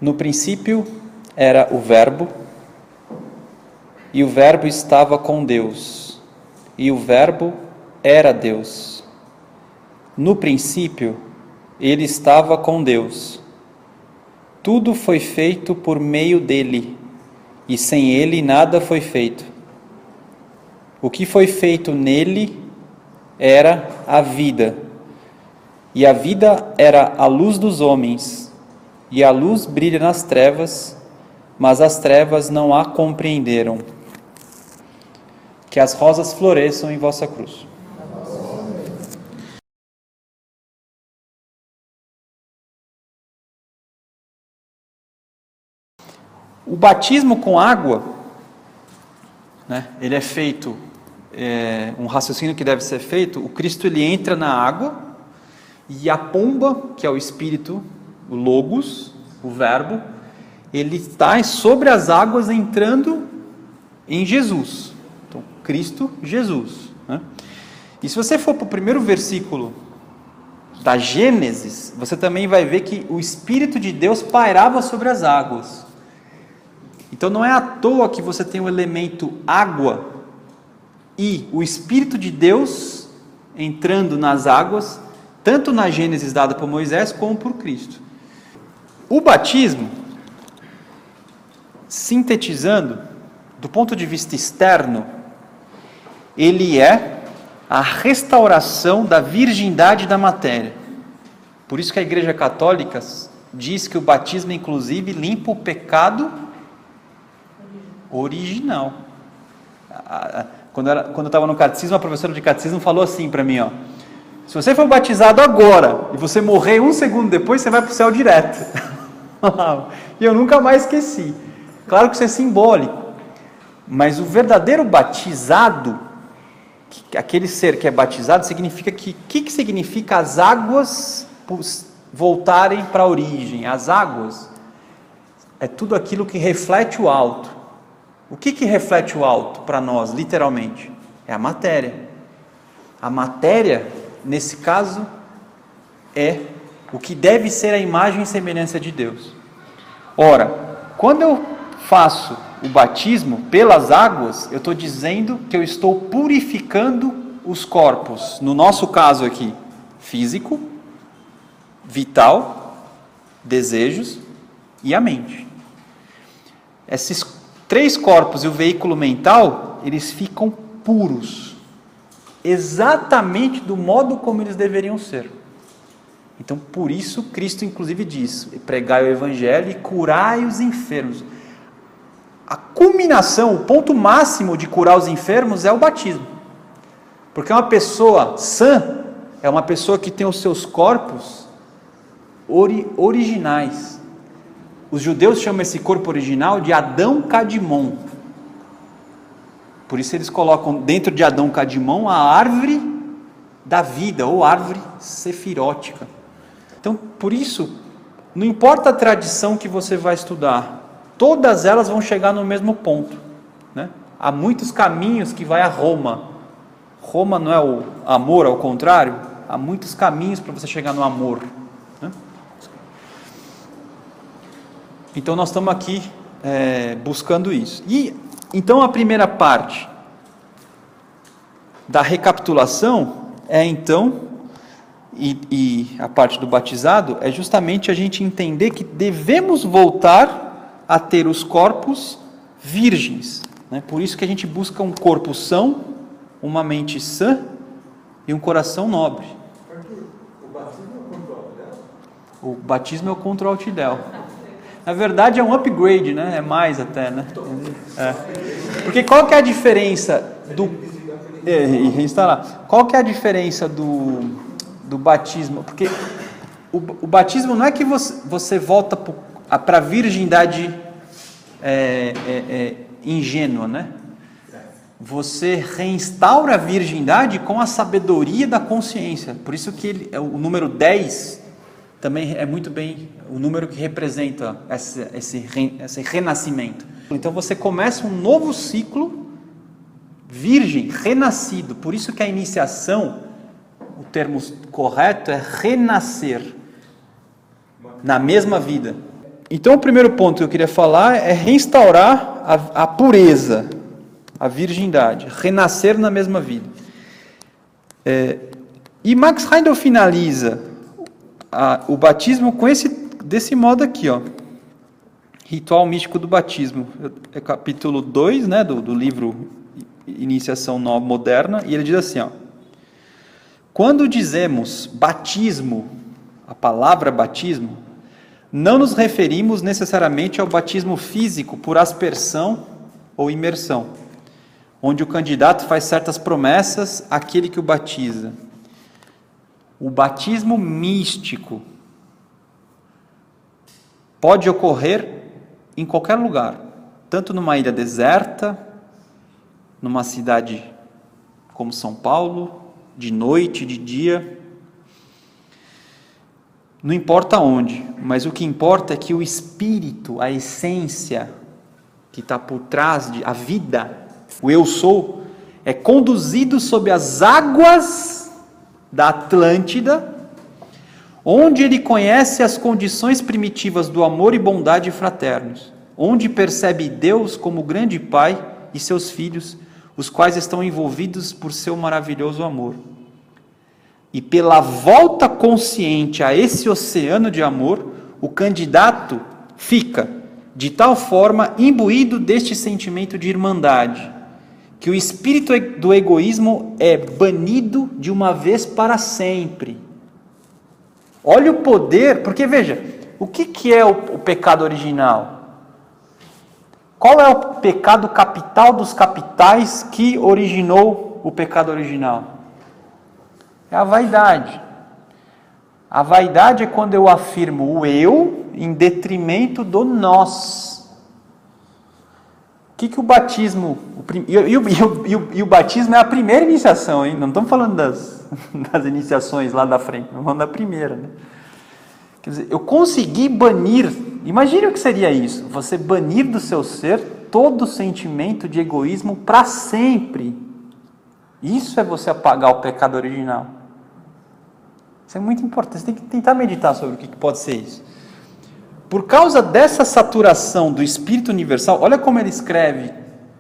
No princípio era o Verbo, e o Verbo estava com Deus, e o Verbo era Deus. No princípio, ele estava com Deus. Tudo foi feito por meio dele, e sem ele nada foi feito. O que foi feito nele era a vida, e a vida era a luz dos homens, e a luz brilha nas trevas, mas as trevas não a compreenderam. Que as rosas floresçam em vossa cruz. O batismo com água, né, ele é feito, um raciocínio que deve ser feito, o Cristo ele entra na água, e a pomba, que é o Espírito, o Logos, o Verbo, ele está sobre as águas entrando em Jesus. Então, Cristo, Jesus. Né? E se você for para o primeiro versículo da Gênesis, você também vai ver que o Espírito de Deus pairava sobre as águas. Então não é à toa que você tem o elemento água e o Espírito de Deus entrando nas águas, tanto na Gênesis dada por Moisés como por Cristo. O batismo, sintetizando, do ponto de vista externo, ele é a restauração da virgindade da matéria. Por isso que a Igreja Católica diz que o batismo, inclusive, limpa o pecado original. Quando eu estava no catecismo, a professora de catecismo falou assim para mim, se você for batizado agora e você morrer 1 segundo depois, você vai para o céu direto. E eu nunca mais esqueci. Claro que isso é simbólico, mas o verdadeiro batizado, aquele ser que é batizado, significa que significa as águas voltarem para a origem? As águas é tudo aquilo que reflete o alto. O que reflete o alto para nós, literalmente? É a matéria. A matéria, nesse caso, é o que deve ser a imagem e semelhança de Deus. Ora, quando eu faço o batismo pelas águas, eu estou dizendo que eu estou purificando os corpos, no nosso caso aqui, físico, vital, desejos e a mente. Esses 3 corpos e o veículo mental, eles ficam puros, exatamente do modo como eles deveriam ser. Então, por isso, Cristo inclusive diz, pregai o Evangelho e curai os enfermos. A culminação, o ponto máximo de curar os enfermos é o batismo. Porque uma pessoa sã é uma pessoa que tem os seus corpos originais. Os judeus chamam esse corpo original de Adão Cadimon. Por isso eles colocam dentro de Adão Cadimon a árvore da vida, ou árvore sefirótica. Então, por isso, não importa a tradição que você vai estudar, todas elas vão chegar no mesmo ponto. Né? Há muitos caminhos que vai a Roma. Roma não é o amor, ao contrário? Há muitos caminhos para você chegar no amor. Né? Então nós estamos aqui buscando isso. E então a primeira parte da recapitulação é então, e a parte do batizado, é justamente a gente entender que devemos voltar a ter os corpos virgens. Né? Por isso que a gente busca um corpo são, uma mente sã e um coração nobre. O batismo é o contra o altidel. Na verdade é um upgrade, né? É mais até, né? Porque qual que é a diferença do... está lá. Qual que é a diferença do batismo? Porque o batismo não é que você volta para a virgindade ingênua, né? Você reinstaura a virgindade com a sabedoria da consciência. Por isso que o número 10 também é muito bem o número que representa esse renascimento. Então você começa um novo ciclo virgem, renascido. Por isso que a iniciação, o termo correto é renascer na mesma vida. Então, o primeiro ponto que eu queria falar é restaurar a pureza, a virgindade, renascer na mesma vida. E Max Heindel finaliza o batismo desse modo aqui, ó. Ritual místico do batismo. É capítulo 2, né, do livro Iniciação Nova Moderna, e ele diz assim, ó: quando dizemos batismo, a palavra batismo, não nos referimos necessariamente ao batismo físico por aspersão ou imersão, onde o candidato faz certas promessas àquele que o batiza. O batismo místico pode ocorrer em qualquer lugar, tanto numa ilha deserta, numa cidade como São Paulo, de noite, de dia, não importa onde, mas o que importa é que o espírito, a essência que está por trás, a vida, o eu sou, é conduzido sob as águas da Atlântida, onde ele conhece as condições primitivas do amor e bondade fraternos, onde percebe Deus como grande Pai e seus filhos, os quais estão envolvidos por seu maravilhoso amor. E pela volta consciente a esse oceano de amor, o candidato fica, de tal forma, imbuído deste sentimento de irmandade, que o espírito do egoísmo é banido de uma vez para sempre. Olha o poder, porque veja, o que é o pecado original? Qual é o pecado capital dos capitais que originou o pecado original? É a vaidade. A vaidade é quando eu afirmo o eu em detrimento do nós. O que o batismo... E o batismo é a primeira iniciação, hein? Não estamos falando das iniciações lá da frente, estamos falando da primeira, né? Quer dizer, eu consegui banir... Imagine o que seria isso. Você banir do seu ser todo sentimento de egoísmo para sempre. Isso é você apagar o pecado original. Isso é muito importante. Você tem que tentar meditar sobre o que pode ser isso. Por causa dessa saturação do Espírito Universal, olha como ele escreve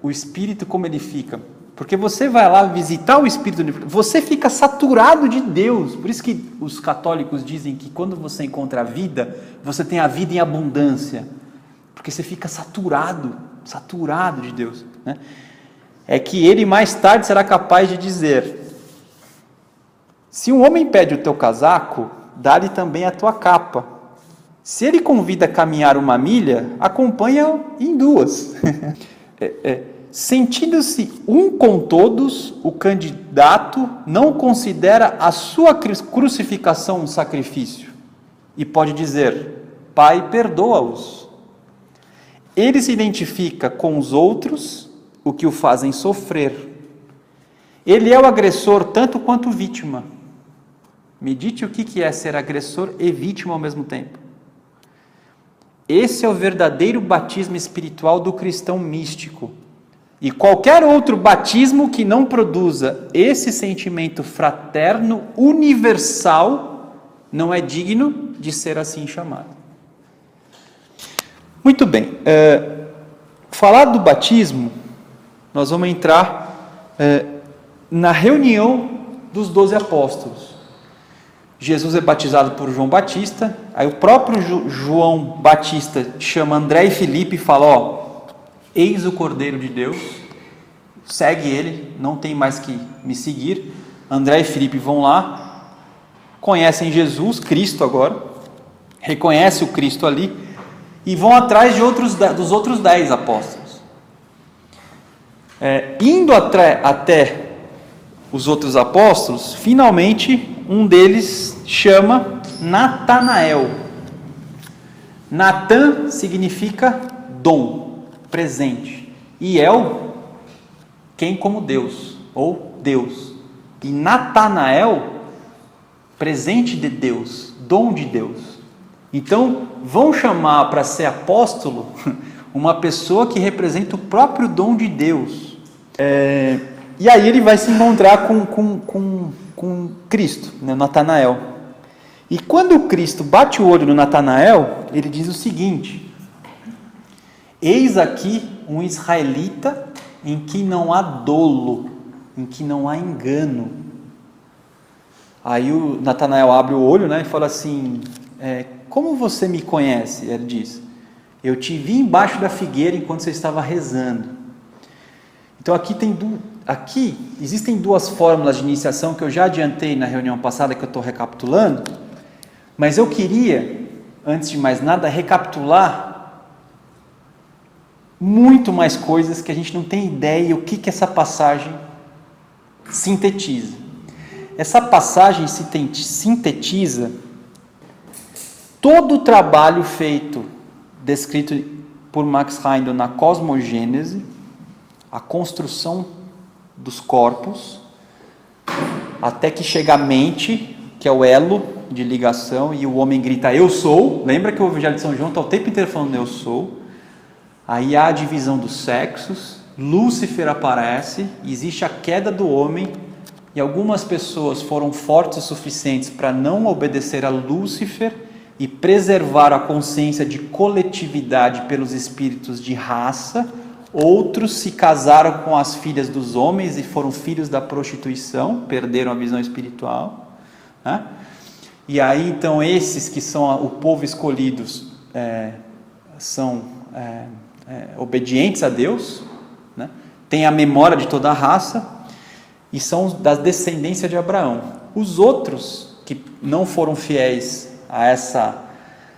o Espírito, como ele fica. Porque você vai lá visitar o Espírito Universal, você fica saturado de Deus. Por isso que os católicos dizem que quando você encontra a vida, você tem a vida em abundância. Porque você fica saturado de Deus, né? É que ele mais tarde será capaz de dizer: se um homem pede o teu casaco, dá-lhe também a tua capa. Se ele convida a caminhar 1 milha, acompanha-o em 2. Sentindo-se um com todos, o candidato não considera a sua crucificação um sacrifício e pode dizer: Pai, perdoa-os. Ele se identifica com os outros, o que o fazem sofrer. Ele é o agressor tanto quanto vítima. Medite o que é ser agressor e vítima ao mesmo tempo. Esse é o verdadeiro batismo espiritual do cristão místico. E qualquer outro batismo que não produza esse sentimento fraterno, universal, não é digno de ser assim chamado. Muito bem. Falar do batismo, nós vamos entrar na reunião dos 12 apóstolos. Jesus é batizado por João Batista, aí o próprio João Batista chama André e Filipe e fala: eis o Cordeiro de Deus, segue ele, não tem mais que me seguir. André e Filipe vão lá, conhecem Jesus, Cristo agora, reconhecem o Cristo ali, e vão atrás dos outros 10 apóstolos. Indo até os outros apóstolos, finalmente um deles chama Natanael. Natan significa dom, presente, e El, quem como Deus, ou Deus, e Natanael, presente de Deus, dom de Deus. Então vão chamar para ser apóstolo uma pessoa que representa o próprio dom de Deus. E aí ele vai se encontrar com Cristo, né, Natanael. E quando Cristo bate o olho no Natanael, ele diz o seguinte: eis aqui um israelita em que não há dolo, em que não há engano. Aí o Natanael abre o olho, né, e fala assim, como você me conhece? Ele diz, eu te vi embaixo da figueira enquanto você estava rezando. Então aqui existem duas fórmulas de iniciação que eu já adiantei na reunião passada, que eu estou recapitulando, mas eu queria, antes de mais nada, recapitular muito mais coisas que a gente não tem ideia o que essa passagem sintetiza. Essa passagem sintetiza todo o trabalho feito, descrito por Max Heindel na cosmogênese, a construção dos corpos, até que chega a mente, que é o elo de ligação, e o homem grita, eu sou. Lembra que o Evangelho de São João está o tempo inteiro falando, eu sou. Aí há a divisão dos sexos, Lúcifer aparece, existe a queda do homem, e algumas pessoas foram fortes o suficientes para não obedecer a Lúcifer e preservar a consciência de coletividade pelos espíritos de raça. Outros se casaram com as filhas dos homens e foram filhos da prostituição, perderam a visão espiritual, né? E aí então esses que são o povo escolhidos são obedientes a Deus, né? Têm a memória de toda a raça e são da descendência de Abraão. Os outros que não foram fiéis a essa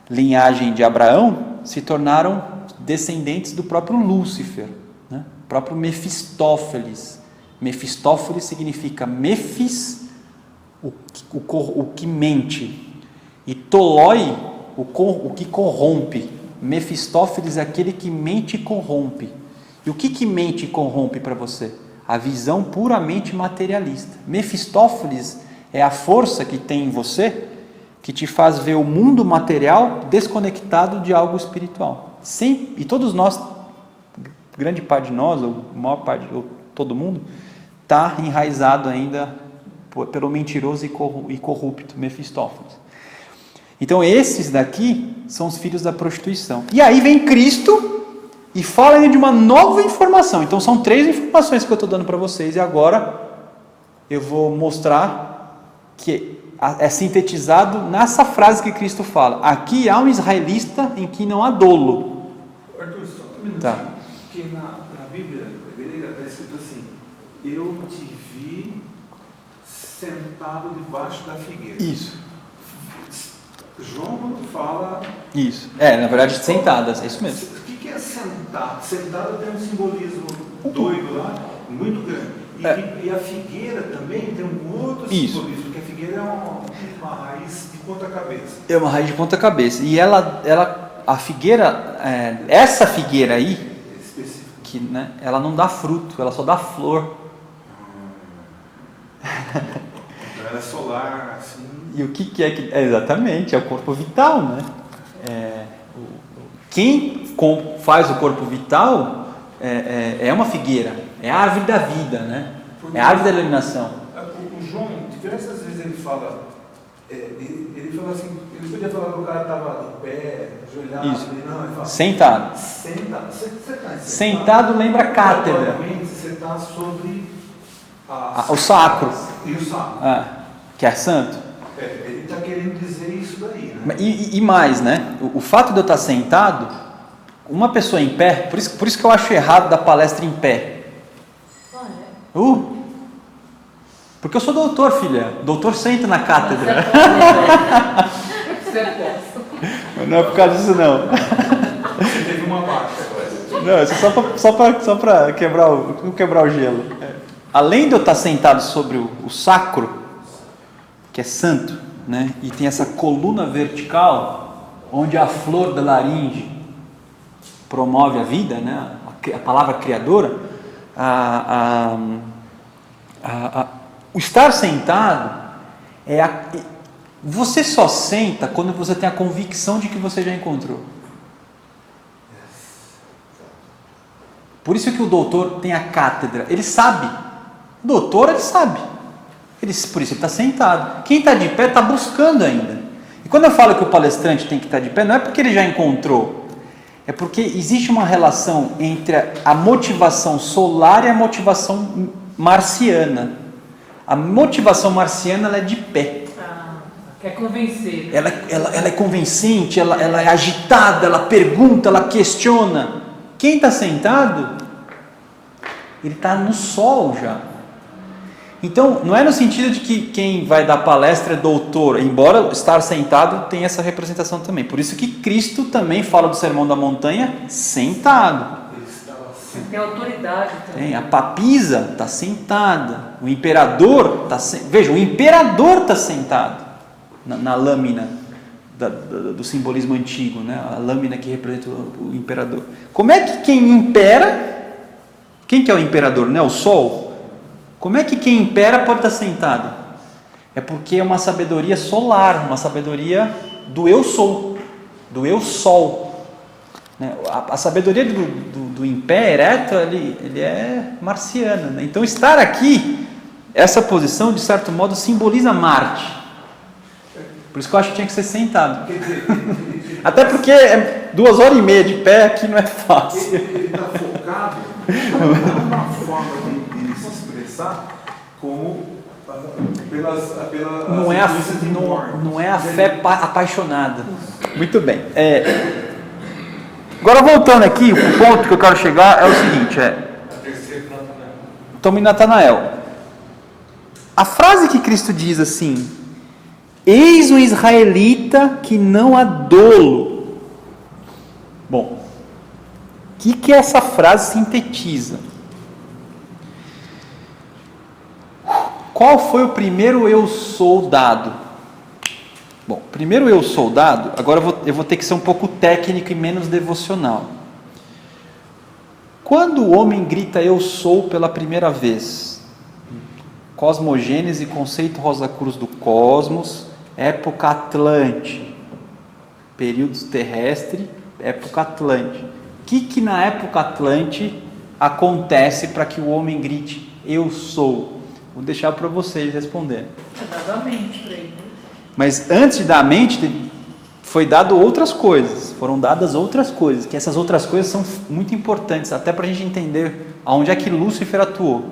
linhagem de Abraão se tornaram descendentes do próprio Lúcifer, né? O próprio Mefistófeles. Mefistófeles significa Mefis, o que mente, e Toloi, o que corrompe. Mefistófeles é aquele que mente e corrompe. E o que mente e corrompe para você? A visão puramente materialista. Mefistófeles é a força que tem em você, que te faz ver o mundo material desconectado de algo espiritual. E todos nós, grande parte de nós, ou maior parte, ou todo mundo, está enraizado ainda pelo mentiroso e corrupto Mefistófeles. Então esses daqui são os filhos da prostituição. E aí vem Cristo e fala de uma nova informação. Então são 3 informações que eu estou dando para vocês, e agora eu vou mostrar que é sintetizado nessa frase que Cristo fala. Aqui há um israelita em que não há dolo. Arthur, só um minutinho. Tá. Porque na Bíblia grega está escrito assim, eu te vi sentado debaixo da figueira. Isso. João fala... Isso. Na verdade, sentadas, é isso mesmo. O que é sentado? Sentado tem um simbolismo doido lá, muito grande. E a figueira também tem um outro simbolismo, porque a figueira é uma raiz de ponta cabeça. É uma raiz de ponta cabeça. E a figueira, essa figueira aí, que, né, ela não dá fruto, ela só dá flor. Então ela é solar, assim. E o que é que... exatamente, é o corpo vital, né? Quem faz o corpo vital é uma figueira, é a árvore da vida, né? É a árvore da iluminação. O João, diversas vezes ele fala, ele fala assim, ele podia falar que o cara estava de pé, ajoelhado, Isso. Ele fala, Sentado. Sentado lembra cátedra. Você está sobre O sacro. E o sacro. Que é santo. Ele está querendo dizer isso daí, né? E mais, né? O fato de eu estar sentado, uma pessoa em pé, por isso que eu acho errado dar palestra em pé. Porque eu sou doutor, filha. Doutor senta na cátedra. Mas não é por causa disso, não. Você teve uma baixa agora. Não, isso é só para quebrar o gelo. Além de eu estar sentado sobre o sacro, que é santo, né? E tem essa coluna vertical, onde a flor da laringe promove a vida, né? A palavra criadora, o estar sentado você só senta quando você tem a convicção de que você já encontrou. Por isso que o doutor tem a cátedra, ele sabe. O doutor, ele sabe. Por isso ele está sentado. Quem está de pé está buscando ainda. quando eu falo que o palestrante tem que estar de pé, não é porque ele já encontrou, é porque existe uma relação entre a motivação solar e a motivação marciana. A motivação marciana ela é de pé. Quer convencer. Ela é convincente, ela é agitada, ela pergunta, ela questiona. Quem está sentado, ele está no sol já. Então, não é no sentido de que quem vai dar palestra é doutor, embora estar sentado tenha essa representação também. Por isso que Cristo também fala do Sermão da Montanha sentado. Tem autoridade também. Tem, a papisa está sentada, o imperador está sentado. Veja, o imperador está sentado na lâmina do simbolismo antigo, né? A lâmina que representa o imperador. Como é que quem impera, quem que é o imperador? Né? O sol? Como é que quem impera pode estar sentado? É porque é uma sabedoria solar, uma sabedoria do eu sou, do eu sol. Né? A sabedoria do em pé ereto, ele é marciana. Né? Então estar aqui, essa posição de certo modo simboliza Marte. Por isso que eu acho que tinha que ser sentado. Até porque 2h30 de pé aqui não é fácil. Ele está focado numa forma de se expressar como não é a fé apaixonada. Muito bem. Agora voltando aqui, o ponto que eu quero chegar é o seguinte: estamos em Natanael. A frase que Cristo diz assim: eis um israelita que não há dolo. Bom, o que essa frase sintetiza? Qual foi o primeiro eu sou dado? Bom, primeiro eu sou dado, agora eu vou ter que ser um pouco técnico e menos devocional. Quando o homem grita eu sou pela primeira vez, cosmogênese, conceito Rosa Cruz do cosmos, época Atlante, períodos terrestre, época Atlante. O que na época Atlante acontece para que o homem grite eu sou? Vou deixar para vocês responderem. Dá a mente para ele. Mas antes de dar a mente, foi dado outras coisas, foram dadas outras coisas, que essas outras coisas são muito importantes, até para a gente entender aonde é que Lúcifer atuou.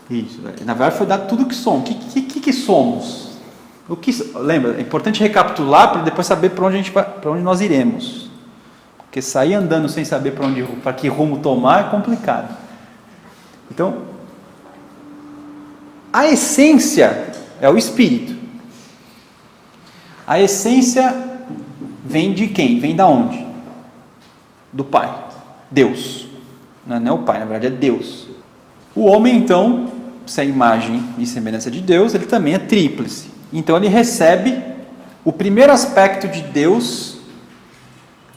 Isso, na verdade foi dado tudo o que somos. O que somos? Lembra, é importante recapitular para depois saber para onde nós iremos. Porque sair andando sem saber para que rumo tomar é complicado. Então, a essência é o Espírito. A essência vem de quem? Vem da onde? Do Pai. Deus. Não é o Pai, na verdade é Deus. O homem, então, se é a imagem e semelhança de Deus, ele também é tríplice. Então ele recebe o primeiro aspecto de Deus,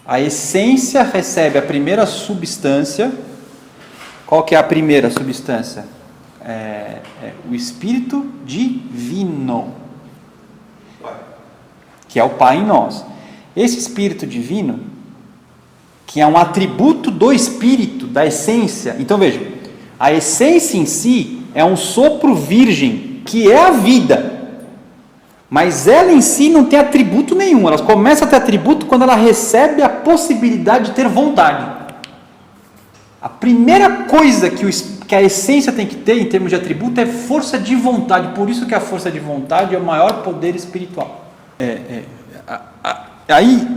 a essência recebe a primeira substância. Qual que é a primeira substância? O Espírito Divino, que é o Pai em nós. Esse Espírito Divino, que é um atributo do Espírito, da essência. Então veja, a essência em si é um sopro virgem, que é a vida. Mas ela em si não tem atributo nenhum. Ela começa a ter atributo quando ela recebe a possibilidade de ter vontade. A primeira coisa que a essência tem que ter em termos de atributo é força de vontade. Por isso que a força de vontade é o maior poder espiritual. Aí,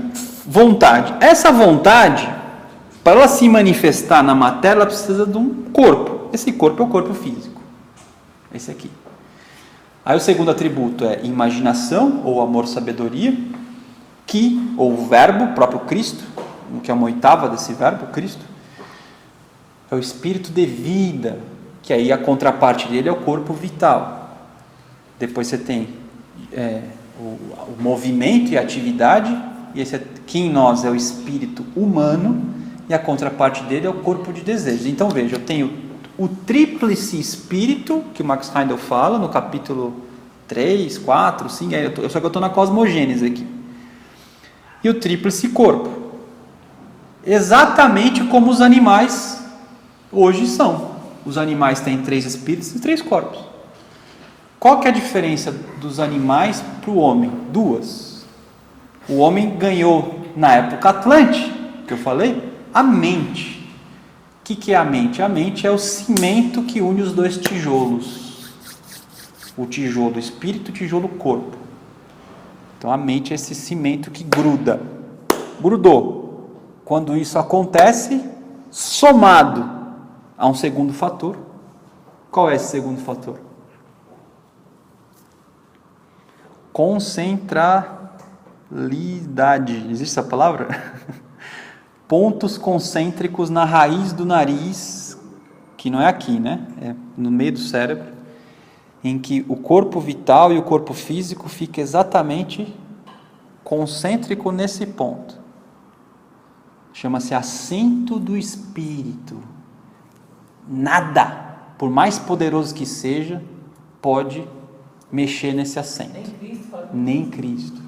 vontade. Essa vontade, para ela se manifestar na matéria, ela precisa de um corpo. Esse corpo é o corpo físico. Esse aqui. Aí o segundo atributo é imaginação, ou amor, sabedoria, ou o verbo, o próprio Cristo, que é uma oitava desse verbo, Cristo. É o espírito de vida, que aí a contraparte dele é o corpo vital. Depois você tem o movimento e a atividade, e esse aqui em nós é o espírito humano, e a contraparte dele é o corpo de desejos. Então veja, eu tenho o tríplice espírito, que o Max Heindel fala no capítulo 3, 4, 5, só que eu estou na cosmogênese aqui. E o tríplice corpo. Exatamente como os animais hoje são. Os animais têm 3 espíritos e 3 corpos. Qual que é a diferença dos animais para o homem? Duas. O homem ganhou, na época Atlante, que eu falei, a mente. O que é a mente? A mente é o cimento que une os dois tijolos. O tijolo espírito e o tijolo corpo. Então a mente é esse cimento que gruda. Grudou. Quando isso acontece, somado a um segundo fator. Qual é esse segundo fator? Concentralidade. Existe essa palavra? Pontos concêntricos na raiz do nariz, que não é aqui, né? É no meio do cérebro, em que o corpo vital e o corpo físico fica exatamente concêntrico nesse ponto. Chama-se assento do espírito. Nada, por mais poderoso que seja, pode mexer nesse assento. Nem Cristo.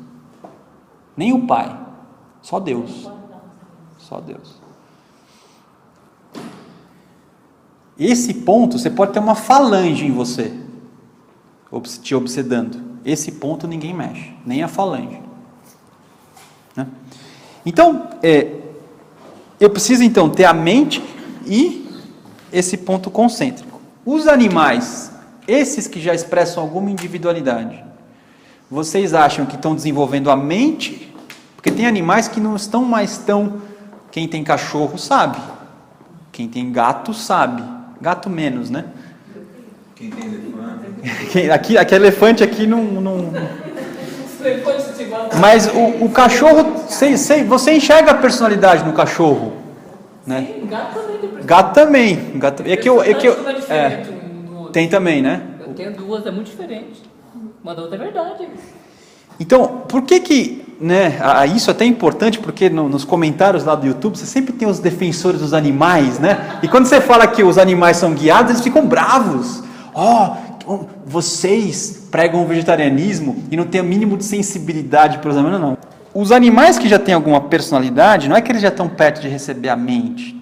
Nem o Pai. Só Deus. Só Deus. Esse ponto, você pode ter uma falange em você, te obsedando. Esse ponto ninguém mexe, nem a falange. Né? Então, eu preciso então ter a mente e esse ponto concêntrico. Os animais, esses que já expressam alguma individualidade, vocês acham que estão desenvolvendo a mente? Porque tem animais que não estão mais tão... Quem tem cachorro sabe. Quem tem gato sabe. Gato menos, né? Quem tem elefante? Aqui elefante aqui não... Mas o cachorro, você enxerga a personalidade no cachorro, né? Sim, Gato também. Tem também, né? Eu tenho duas, é muito diferente. Uma da outra é verdade. Então, por que, né, isso é até importante, porque nos comentários lá do YouTube, você sempre tem os defensores dos animais, né? E quando você fala que os animais são guiados, eles ficam bravos. Vocês pregam o vegetarianismo e não tem o mínimo de sensibilidade pelos animais, não. Os animais que já têm alguma personalidade, não é que eles já estão perto de receber a mente,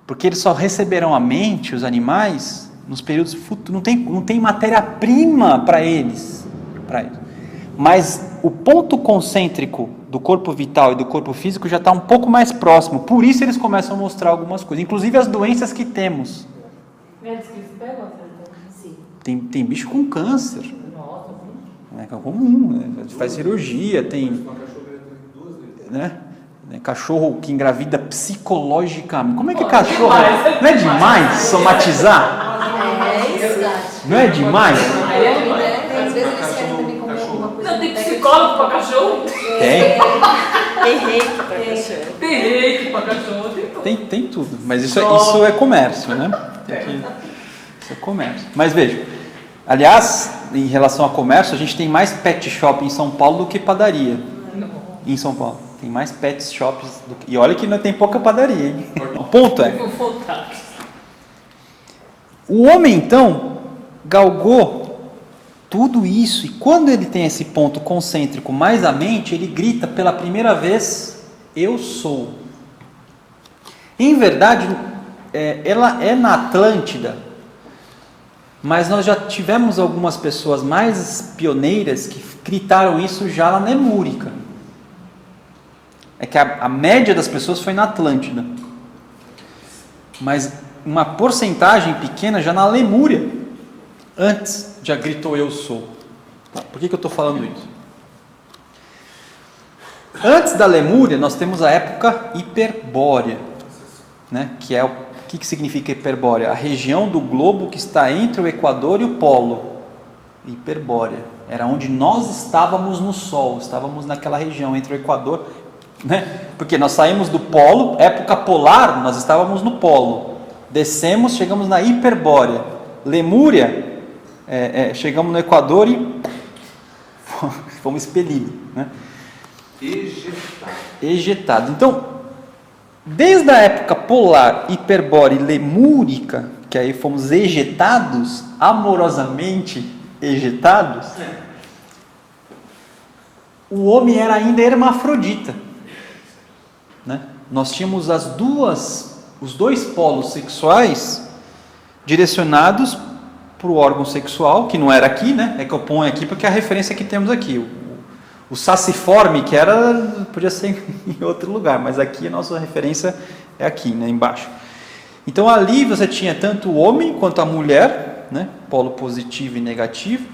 porque eles só receberão a mente, os animais, nos períodos futuros. Não tem matéria-prima para eles. Mas o ponto concêntrico do corpo vital e do corpo físico já está um pouco mais próximo. Por isso eles começam a mostrar algumas coisas, inclusive as doenças que temos. Tem bicho com câncer. É comum, né? Faz cirurgia, tem... Né? Cachorro que engravida psicologicamente. Como é que cachorro... Não é demais somatizar? Não é demais? Às vezes eles querem também comer alguma coisa. Não, tem psicólogo para cachorro? Tem. Tem reiki para cachorro. Tem reiki para cachorro, tem tudo. Tem tudo, mas isso é comércio, né? Isso é comércio. Mas veja, aliás, em relação a comércio, a gente tem mais pet shop em São Paulo do que padaria. Não. Em São Paulo. Tem mais pet shops do que... E olha que não tem pouca padaria, hein? O ponto é... O homem, então, galgou tudo isso, e quando ele tem esse ponto concêntrico mais a mente, ele grita pela primeira vez, eu sou. Em verdade, ela é na Atlântida, mas nós já tivemos algumas pessoas mais pioneiras que gritaram isso já na Lemúrica. É que a média das pessoas foi na Atlântida, mas uma porcentagem pequena já na Lemúria, antes já gritou eu sou. Por que eu estou falando isso? Antes da Lemúria nós temos a época hiperbórea, né? Que é o que significa hiperbórea? A região do globo que está entre o Equador e o Polo. Hiperbórea era onde nós estávamos no Sol, estávamos naquela região entre o Equador, né? Porque nós saímos do Polo, época polar, nós estávamos no Polo. Descemos, chegamos na hiperbórea. Lemúria, chegamos no Equador e fomos expelidos, né? Ejetado. Então, desde a época polar, hiperbórea e lemúrica, que aí fomos ejetados, amorosamente ejetados, o homem era ainda hermafrodita, né? Nós tínhamos os dois polos sexuais direcionados para o órgão sexual, que não era aqui, né? É que eu ponho aqui porque é a referência que temos aqui. O saciforme, que podia ser em outro lugar, mas aqui a nossa referência é aqui, né? Embaixo. Então ali você tinha tanto o homem quanto a mulher, né? Polo positivo e negativo,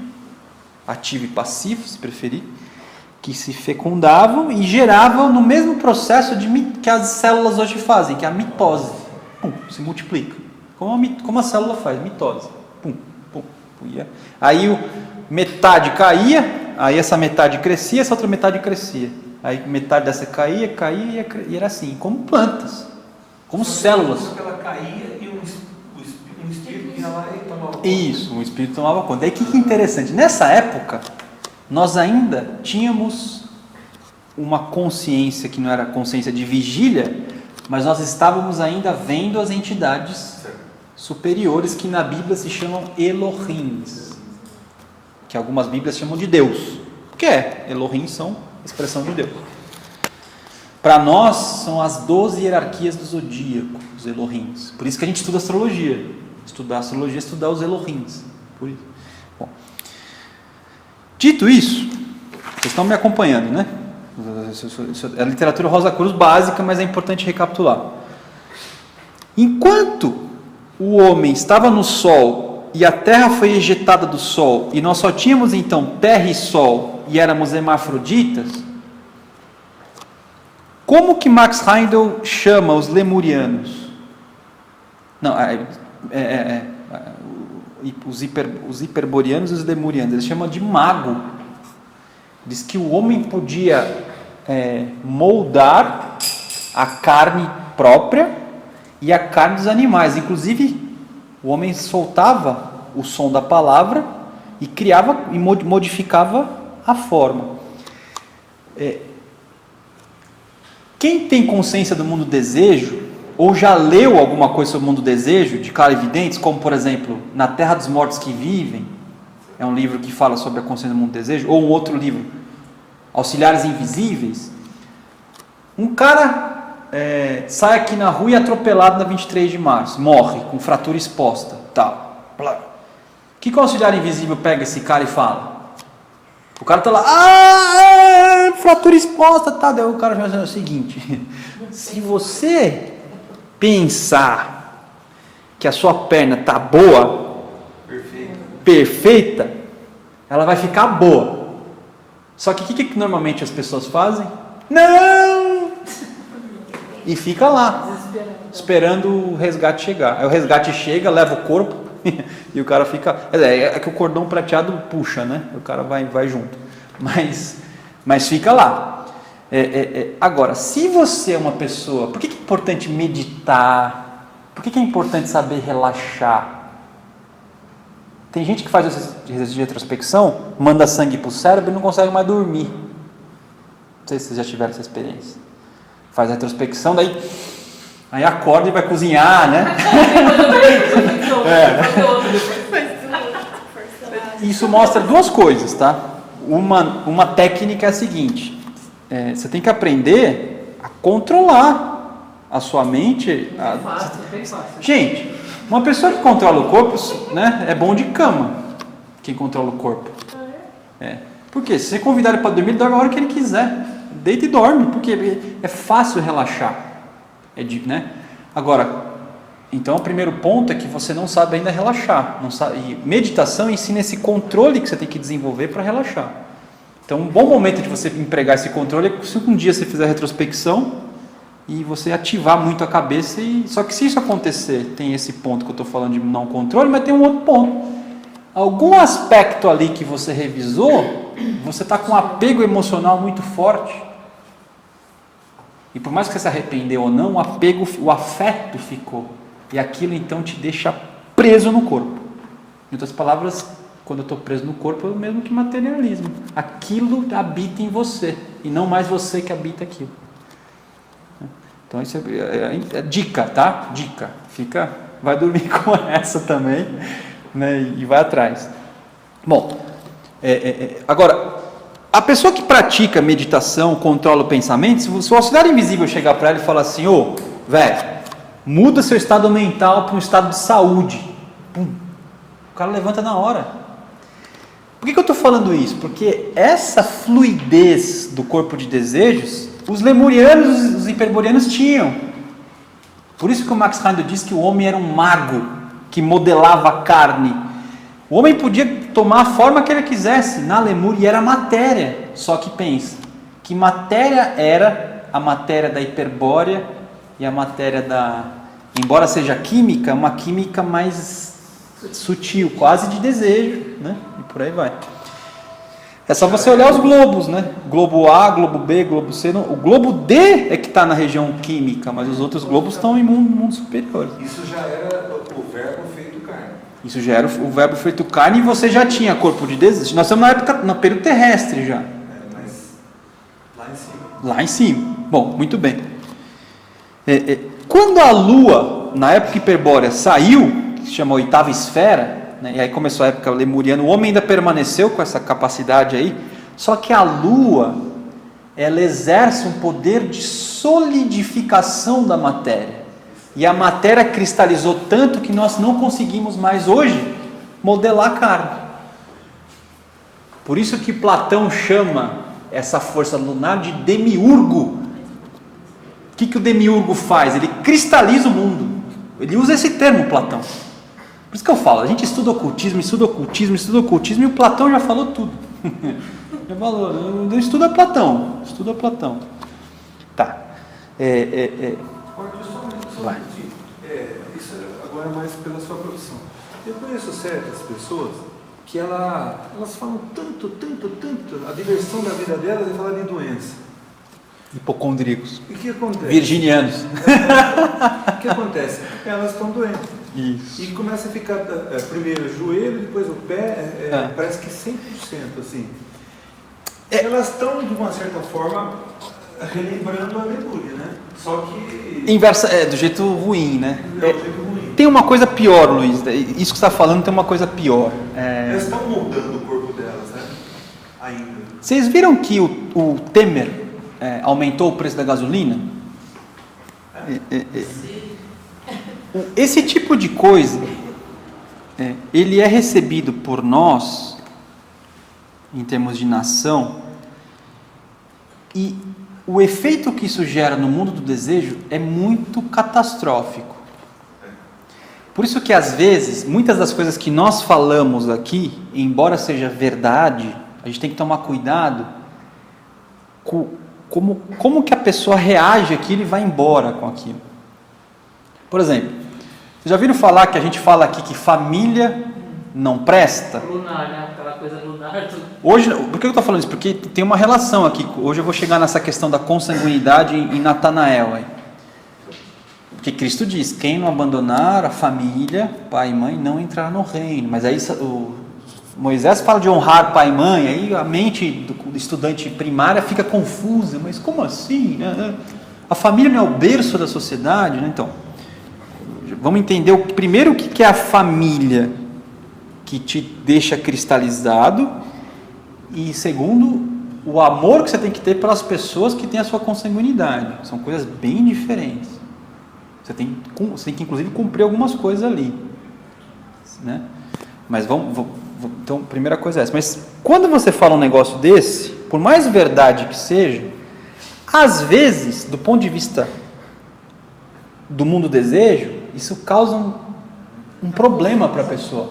ativo e passivo, se preferir, que se fecundavam e geravam no mesmo processo que as células hoje fazem, que é a mitose. Pum, se multiplica. Como a célula faz, mitose. Pum, pum, pum. Aí metade caía, aí essa metade crescia, essa outra metade crescia. Aí metade dessa caía e era assim, como plantas, como células. Ela caía e um espírito ia lá e tomava conta. Isso, o espírito tomava conta. Aí o que é interessante, nessa época, nós ainda tínhamos uma consciência que não era consciência de vigília, mas nós estávamos ainda vendo as entidades superiores que na Bíblia se chamam Elohims, que algumas Bíblias chamam de Deus. O que é? Elohim são expressão de Deus. Para nós são as 12 hierarquias do zodíaco, os Elohims. Por isso que a gente estuda astrologia. Estudar astrologia é estudar os Elohims. Por isso. Bom. Dito isso, vocês estão me acompanhando, né? É a literatura Rosa Cruz básica, mas é importante recapitular. Enquanto o homem estava no Sol e a Terra foi ejetada do Sol, e nós só tínhamos então Terra e Sol e éramos hermafroditas, como que Max Heindel chama os lemurianos? Não, os hiperboreanos e os lemurianos, eles chamam de mago. Diz que o homem podia moldar a carne própria e a carne dos animais. Inclusive, o homem soltava o som da palavra e criava e modificava a forma. Quem tem consciência do mundo do desejo, ou já leu alguma coisa sobre o mundo do desejo, de clarividentes, como por exemplo, Na Terra dos Mortos que Vivem, é um livro que fala sobre a consciência do mundo do desejo, ou um outro livro, Auxiliares Invisíveis. Um cara sai aqui na rua e é atropelado na 23 de março, morre com fratura exposta, tal. O que o auxiliar invisível pega esse cara e fala? O cara tá lá, fratura exposta, tá? Daí o cara vai dizer o seguinte: se você pensar que a sua perna tá boa, perfeita, ela vai ficar boa. Só que o que normalmente as pessoas fazem? Não! E fica lá, esperando o resgate chegar. Aí o resgate chega, leva o corpo e o cara fica... É que o cordão prateado puxa, né? O cara vai junto. Mas fica lá. Agora, se você é uma pessoa... Por que é importante meditar? Por que é importante saber relaxar? Tem gente que faz exercício de retrospecção, manda sangue para o cérebro e não consegue mais dormir. Não sei se vocês já tiveram essa experiência. Faz a retrospecção, aí acorda e vai cozinhar, né? Isso mostra duas coisas, tá? Uma técnica é a seguinte: você tem que aprender a controlar a sua mente. Bem fácil. Gente, uma pessoa que controla o corpo, né, é bom de cama. Quem controla o corpo. Porque se você convidar ele para dormir, ele dorme a hora que ele quiser. Deita e dorme, porque é fácil relaxar. Né? Agora, então o primeiro ponto é que você não sabe ainda relaxar. Não sabe, e meditação ensina esse controle que você tem que desenvolver para relaxar. Então um bom momento de você empregar esse controle é se um dia você fizer retrospecção e você ativar muito a cabeça. Só que se isso acontecer, tem esse ponto que eu estou falando de não controle, mas tem um outro ponto. Algum aspecto ali que você revisou, você está com um apego emocional muito forte. E por mais que você se arrependeu ou não, o afeto ficou. E aquilo então te deixa preso no corpo. Em outras palavras, quando eu estou preso no corpo, é o mesmo que materialismo. Aquilo habita em você, e não mais você que habita aquilo. Então isso é dica, tá? Dica. Vai dormir com essa também, né? E vai atrás. Bom, agora... A pessoa que pratica meditação, controla o pensamento, se o auxiliar invisível chegar para ela e falar assim: velho, muda seu estado mental para um estado de saúde. O cara levanta na hora. Por que eu estou falando isso? Porque essa fluidez do corpo de desejos, os lemurianos, os hiperboreanos tinham. Por isso que o Max Heindel diz que o homem era um mago que modelava a carne. O homem podia tomar a forma que ele quisesse na Lemúria e era matéria. Só que pensa, que matéria era a matéria da hiperbórea e a matéria da... Embora seja química, uma química mais sutil, quase de desejo, né? E por aí vai. É só você olhar os globos, né? Globo A, globo B, globo C. Não. O globo D é que está na região química, mas os outros globos estão em mundo superior. Isso já era o verbo feito carne. Isso já era o verbo feito carne e você já tinha corpo de desejo. Nós estamos na época, no período terrestre já. Mas lá em cima. Lá em cima. Bom, muito bem. Quando a Lua, na época hiperbórea, saiu, que se chama oitava esfera, né, e aí começou a época lemuriana, o homem ainda permaneceu com essa capacidade aí, só que a Lua, ela exerce um poder de solidificação da matéria. E a matéria cristalizou tanto que nós não conseguimos mais hoje modelar a carne. Por isso que Platão chama essa força lunar de demiurgo. O que o demiurgo faz? Ele cristaliza o mundo. Ele usa esse termo, Platão. Por isso que eu falo, a gente estuda ocultismo e o Platão já falou tudo. Já falou, não estuda Platão, estuda Platão. Tá. Vai. Isso agora é mais pela sua profissão. Eu conheço certas pessoas que elas falam tanto, a diversão da vida delas é falar de doença. Hipocondríacos. E o que acontece? Virginianos. O que acontece? Elas estão doentes. Isso. E começa a ficar primeiro o joelho, depois o pé, parece que 100% assim. Elas estão, de uma certa forma, relembrando a Lemúria, né? Só que... Inversa, do jeito ruim, né? Do jeito ruim. Tem uma coisa pior, Luiz. Isso que você está falando tem uma coisa pior. Elas estão moldando o corpo delas, né? Ainda. Vocês viram que o Temer aumentou o preço da gasolina? Esse tipo de coisa, ele é recebido por nós, em termos de nação, e o efeito que isso gera no mundo do desejo é muito catastrófico. Por isso que às vezes, muitas das coisas que nós falamos aqui, embora seja verdade, a gente tem que tomar cuidado com como que a pessoa reage àquilo e vai embora com aquilo. Por exemplo, vocês já viram falar que a gente fala aqui que família não presta? Lunar, né? Aquela coisa lunar. Hoje, por que eu estou falando isso? Porque tem uma relação aqui. Hoje eu vou chegar nessa questão da consanguinidade em Natanael. Aí. Porque Cristo diz, quem não abandonar a família, pai e mãe, não entrará no reino. Mas aí Moisés fala de honrar pai e mãe, aí a mente do estudante primária fica confusa, mas como assim? A família não é o berço da sociedade? Né? Então, vamos entender primeiro o que é a família que te deixa cristalizado e segundo, o amor que você tem que ter pelas pessoas que têm a sua consanguinidade. São coisas bem diferentes. Você tem que inclusive cumprir algumas coisas ali. Né? Mas então, primeira coisa é essa. Mas quando você fala um negócio desse, por mais verdade que seja, às vezes, do ponto de vista do mundo do desejo, isso causa um problema para a pessoa.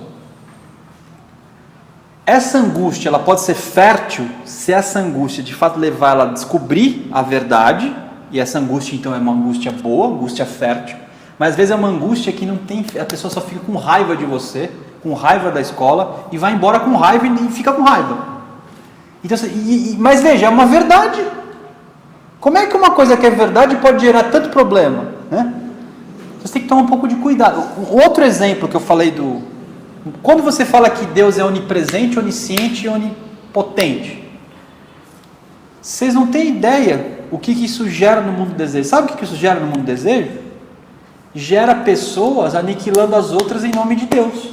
Essa angústia, ela pode ser fértil se essa angústia de fato levar ela a descobrir a verdade, e essa angústia então é uma angústia boa, angústia fértil, mas às vezes é uma angústia que não tem, a pessoa só fica com raiva de você, com raiva da escola, e vai embora com raiva e fica com raiva. Então, mas veja, é uma verdade. Como é que uma coisa que é verdade pode gerar tanto problema? Né? Você tem que tomar um pouco de cuidado. Outro exemplo que eu falei quando você fala que Deus é onipresente, onisciente e onipotente, vocês não têm ideia o que isso gera no mundo do desejo. Sabe o que isso gera no mundo do desejo? Gera pessoas aniquilando as outras em nome de Deus.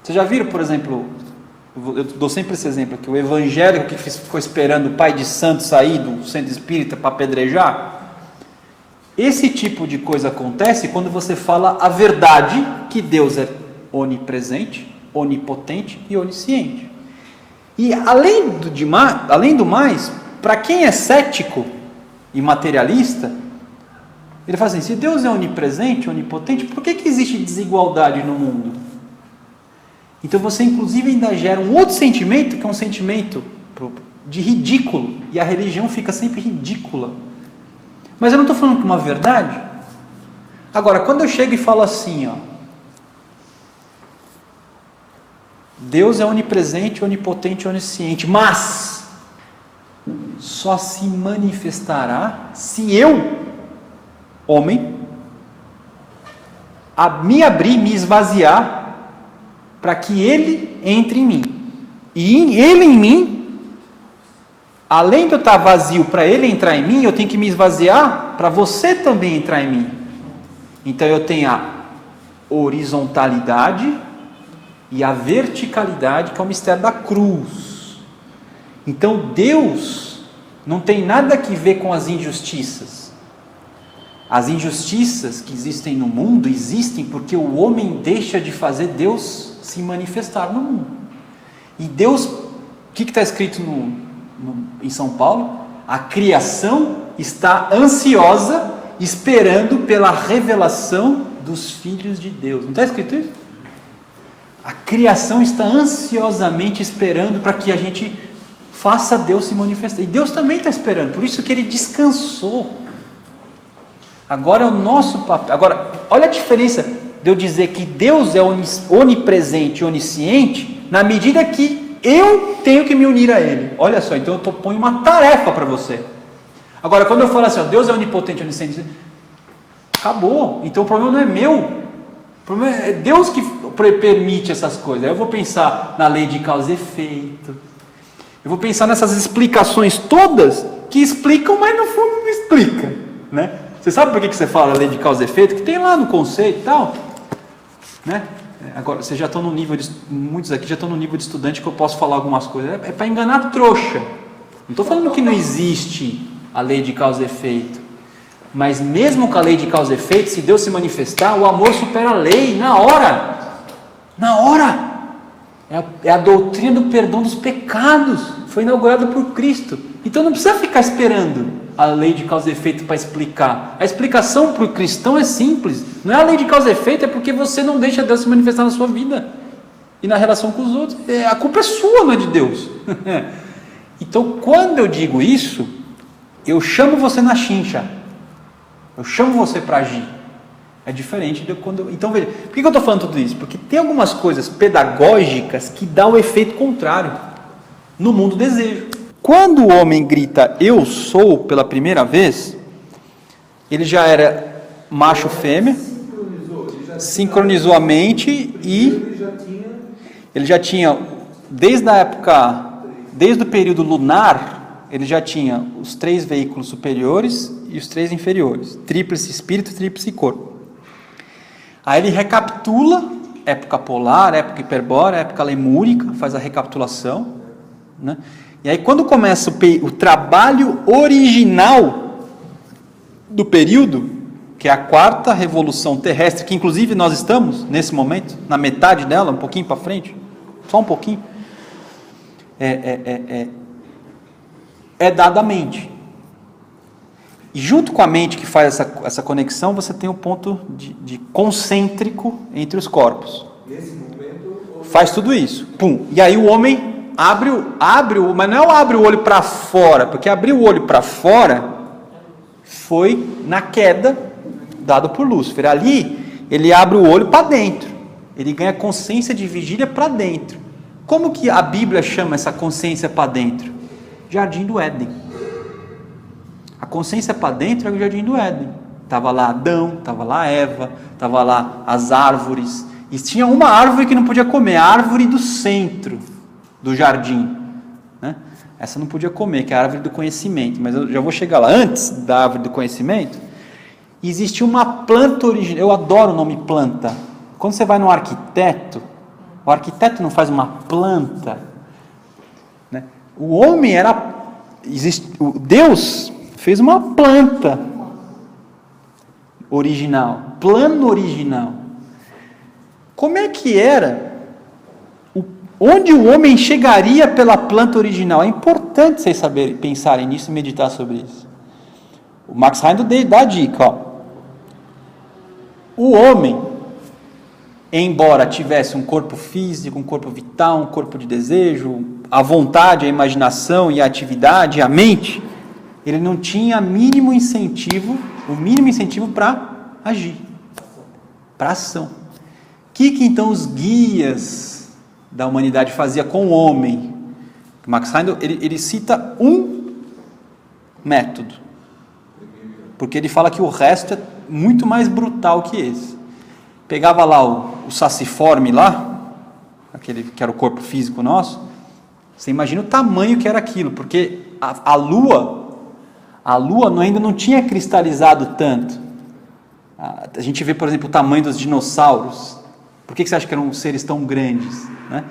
Vocês já viram, por exemplo, eu dou sempre esse exemplo aqui, o evangélico que ficou esperando o pai de santo sair do centro espírita para apedrejar? Esse tipo de coisa acontece quando você fala a verdade, que Deus é onipresente, onipotente e onisciente. E além do mais, para quem é cético e materialista, ele fala assim, se Deus é onipresente, onipotente, por que existe desigualdade no mundo? Então você inclusive ainda gera um outro sentimento, que é um sentimento de ridículo, e a religião fica sempre ridícula. Mas eu não estou falando que é uma verdade. Agora, quando eu chego e falo assim, ó, Deus é onipresente, onipotente, onisciente, mas só se manifestará se eu, homem, me abrir, me esvaziar, para que Ele entre em mim. E Ele em mim, além de eu estar vazio para Ele entrar em mim, eu tenho que me esvaziar para você também entrar em mim. Então eu tenho a horizontalidade e a verticalidade, que é o mistério da cruz. Então Deus não tem nada a ver com as injustiças. As injustiças que existem no mundo existem porque o homem deixa de fazer Deus se manifestar no mundo. E Deus, o que está escrito em São Paulo? A criação está ansiosa, esperando pela revelação dos filhos de Deus. Não está escrito isso? A criação está ansiosamente esperando para que a gente faça Deus se manifestar. E Deus também está esperando, por isso que Ele descansou. Agora é o nosso papel. Agora, olha a diferença de eu dizer que Deus é onipresente e onisciente, na medida que eu tenho que me unir a Ele. Olha só, então eu ponho uma tarefa para você. Agora, quando eu falo assim, ó, Deus é onipotente e onisciente, acabou. Então o problema não é meu. O problema é Deus que permite essas coisas. Aí eu vou pensar na lei de causa e efeito. Eu vou pensar nessas explicações todas que explicam, mas no fundo não explica, né? Você sabe por que você fala lei de causa e efeito? Que tem lá no conceito e tal, né? Agora, vocês já estão no nível muitos aqui já estão no nível de estudante que eu posso falar algumas coisas. É para enganar trouxa. Não estou falando que não existe a lei de causa e efeito. Mas mesmo com a lei de causa e efeito, se Deus se manifestar, o amor supera a lei, na hora. Na hora. É a doutrina do perdão dos pecados. Foi inaugurada por Cristo. Então não precisa ficar esperando a lei de causa e efeito para explicar. A explicação para o cristão é simples. Não é a lei de causa e efeito, é porque você não deixa Deus se manifestar na sua vida e na relação com os outros. A culpa é sua, não é de Deus. Então, quando eu digo isso, eu chamo você na chincha. Eu chamo você para agir. É diferente de quando... Então, veja, por que eu estou falando tudo isso? Porque tem algumas coisas pedagógicas que dão o efeito contrário no mundo do desejo. Quando o homem grita, eu sou, pela primeira vez, ele já era macho fêmea, sincronizou a mente e ele já tinha, desde o período lunar, ele já tinha os 3 veículos superiores e os 3 inferiores, tríplice espírito, tríplice corpo. Aí ele recapitula, época polar, época hiperbórea, época lemúrica, faz a recapitulação, né? E aí quando começa o trabalho original do período, que é a 4ª revolução terrestre, que inclusive nós estamos, nesse momento, na metade dela, um pouquinho para frente, só um pouquinho, é dada a mente. E junto com a mente que faz essa conexão, você tem um ponto de concêntrico entre os corpos. Nesse momento... Faz tudo isso. Pum. E aí o homem mas não é abre o olho para fora, porque abrir o olho para fora foi na queda dado por Lúcifer. Ali ele abre o olho para dentro, ele ganha consciência de vigília para dentro. Como que a Bíblia chama essa consciência para dentro? Jardim do Éden. A consciência para dentro é o Jardim do Éden. Estava lá Adão, estava lá Eva, estava lá as árvores, e tinha uma árvore que não podia comer, a árvore do centro do jardim, né? Essa não podia comer, que é a árvore do conhecimento, mas eu já vou chegar lá. Antes da árvore do conhecimento, existia uma planta original. Eu adoro o nome planta. Quando você vai no arquiteto, o arquiteto não faz uma planta, né? O homem Deus fez uma planta original, plano original. como é que era, onde o homem chegaria pela planta original? É importante vocês saberem, pensarem nisso e meditar sobre isso. O Max Heindel dá a dica, ó. O homem, embora tivesse um corpo físico, um corpo vital, um corpo de desejo, a vontade, a imaginação e a atividade, a mente, ele não tinha o mínimo incentivo para agir, para ação. O que então os guias da humanidade faziam com o homem? Max Heindel, ele cita um método, porque ele fala que o resto é muito mais brutal que esse. Pegava lá o saciforme lá, aquele que era o corpo físico nosso, você imagina o tamanho que era aquilo, porque a Lua ainda não tinha cristalizado tanto. A gente vê, por exemplo, o tamanho dos dinossauros. Por que você acha que eram seres tão grandes? Né?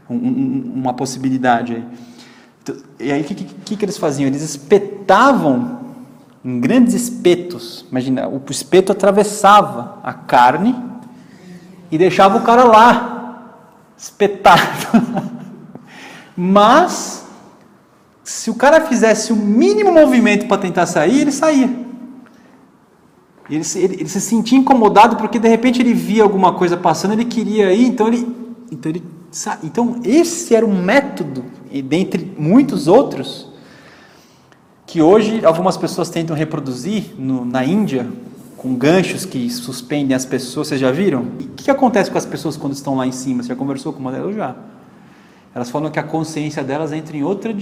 Uma possibilidade aí. Então, e aí o que eles faziam? Eles espetavam em grandes espetos. Imagina, o espeto atravessava a carne e deixava o cara lá, espetado. Mas, se o cara fizesse o mínimo movimento para tentar sair, ele saía. Ele se sentia incomodado porque de repente ele via alguma coisa passando, ele queria ir, então esse era um método, e dentre muitos outros, que hoje algumas pessoas tentam reproduzir na Índia, com ganchos que suspendem as pessoas. Vocês já viram? E o que acontece com as pessoas quando estão lá em cima? Você já conversou com uma delas? Eu já. Elas falam que a consciência delas entra em outra,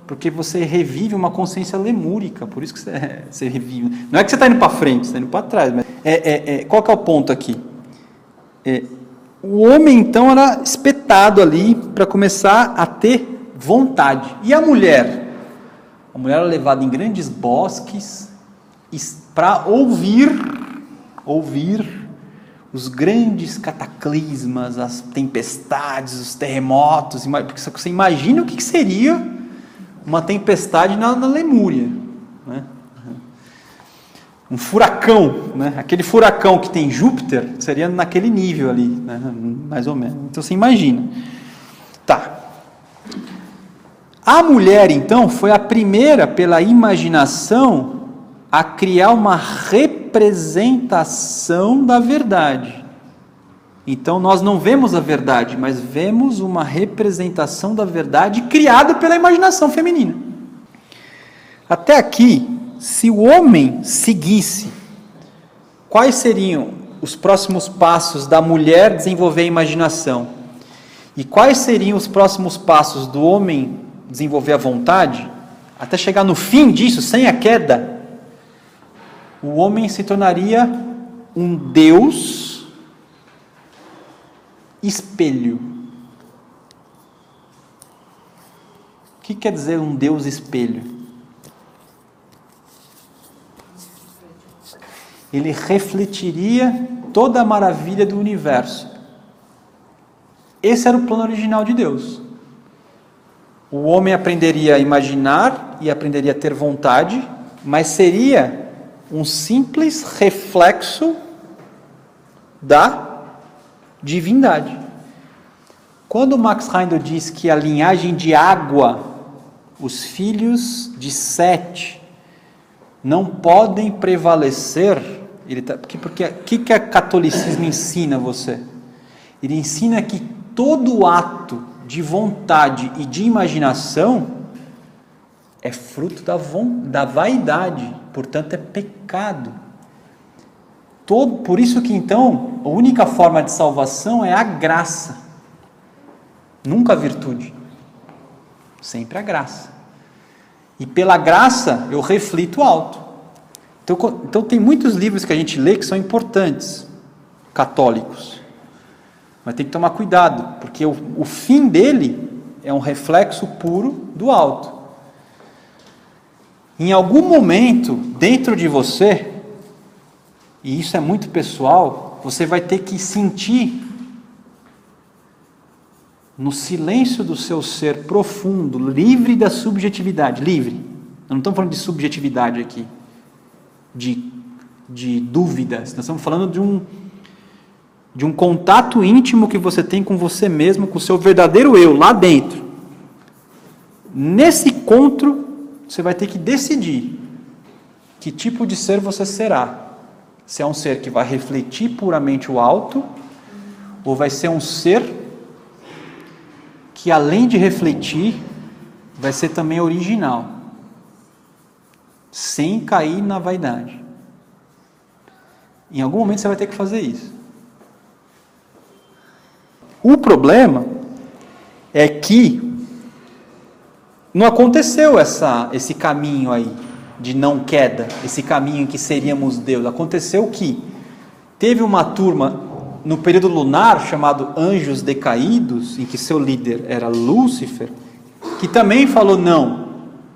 porque você revive uma consciência lemúrica, por isso que você revive. Não é que você está indo para frente, você está indo para trás. Mas qual que é o ponto aqui? O homem, então, era espetado ali para começar a ter vontade. E a mulher? A mulher era levada em grandes bosques para ouvir os grandes cataclismas, as tempestades, os terremotos. Porque você imagina o que seria uma tempestade na Lemúria, né? Um furacão, né? Aquele furacão que tem Júpiter seria naquele nível ali, né? Mais ou menos. Então você imagina. Tá. A mulher, então, foi a primeira, pela imaginação, a criar uma representação da verdade. Então nós não vemos a verdade, mas vemos uma representação da verdade criada pela imaginação feminina. Até aqui, se o homem seguisse, quais seriam os próximos passos da mulher desenvolver a imaginação? E quais seriam os próximos passos do homem desenvolver a vontade? Até chegar no fim disso, sem a queda, o homem se tornaria um Deus espelho. O que quer dizer um Deus espelho? Ele refletiria toda a maravilha do universo. Esse era o plano original de Deus. O homem aprenderia a imaginar e aprenderia a ter vontade, mas seria um simples reflexo da divindade. Quando Max Heindel diz que a linhagem de água, os filhos de Sete, não podem prevalecer, porque o que o catolicismo ensina a você? Ele ensina que todo ato de vontade e de imaginação é fruto da vaidade, portanto é pecado. Por isso que então a única forma de salvação é a graça, nunca a virtude, sempre a graça. E pela graça eu reflito alto. Então tem muitos livros que a gente lê que são importantes, católicos, mas tem que tomar cuidado, porque o fim dele é um reflexo puro do alto. Em algum momento, dentro de você, e isso é muito pessoal, você vai ter que sentir, no silêncio do seu ser profundo, livre da subjetividade, livre, nós não estamos falando de subjetividade aqui, de dúvidas, nós estamos falando de um contato íntimo que você tem com você mesmo, com o seu verdadeiro eu, lá dentro. Nesse encontro, você vai ter que decidir que tipo de ser você será. Se é um ser que vai refletir puramente o alto, ou vai ser um ser que, além de refletir, vai ser também original, sem cair na vaidade. Em algum momento você vai ter que fazer isso. O problema é que não aconteceu esse caminho aí de não queda, esse caminho em que seríamos Deus. Aconteceu que teve uma turma no período lunar chamado Anjos Decaídos, em que seu líder era Lúcifer, que também falou não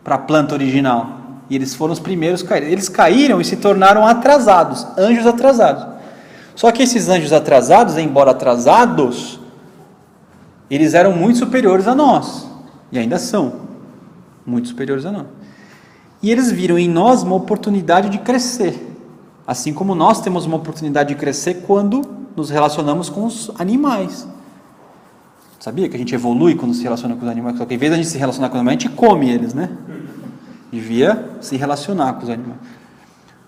para a planta original. E eles foram os primeiros a cair. Eles caíram e se tornaram atrasados, anjos atrasados. Só que esses anjos atrasados, embora atrasados, eles eram muito superiores a nós. E ainda são muito superiores a nós. E eles viram em nós uma oportunidade de crescer. Assim como nós temos uma oportunidade de crescer quando nos relacionamos com os animais. Sabia que a gente evolui quando se relaciona com os animais? Só que em vez de a gente se relacionar com os animais, a gente come eles, né? Devia se relacionar com os animais.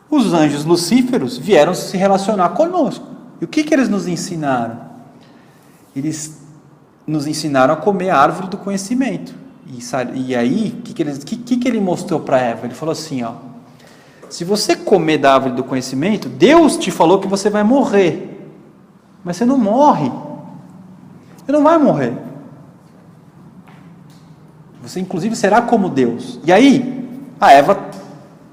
Os anjos lucíferos vieram se relacionar conosco. E o que eles nos ensinaram? Eles nos ensinaram a comer a árvore do conhecimento. E aí, o que ele mostrou para Eva? Ele falou assim, ó, se você comer da árvore do conhecimento, Deus te falou que você vai morrer. Mas você não morre. Você não vai morrer. Você, inclusive, será como Deus. E aí, a Eva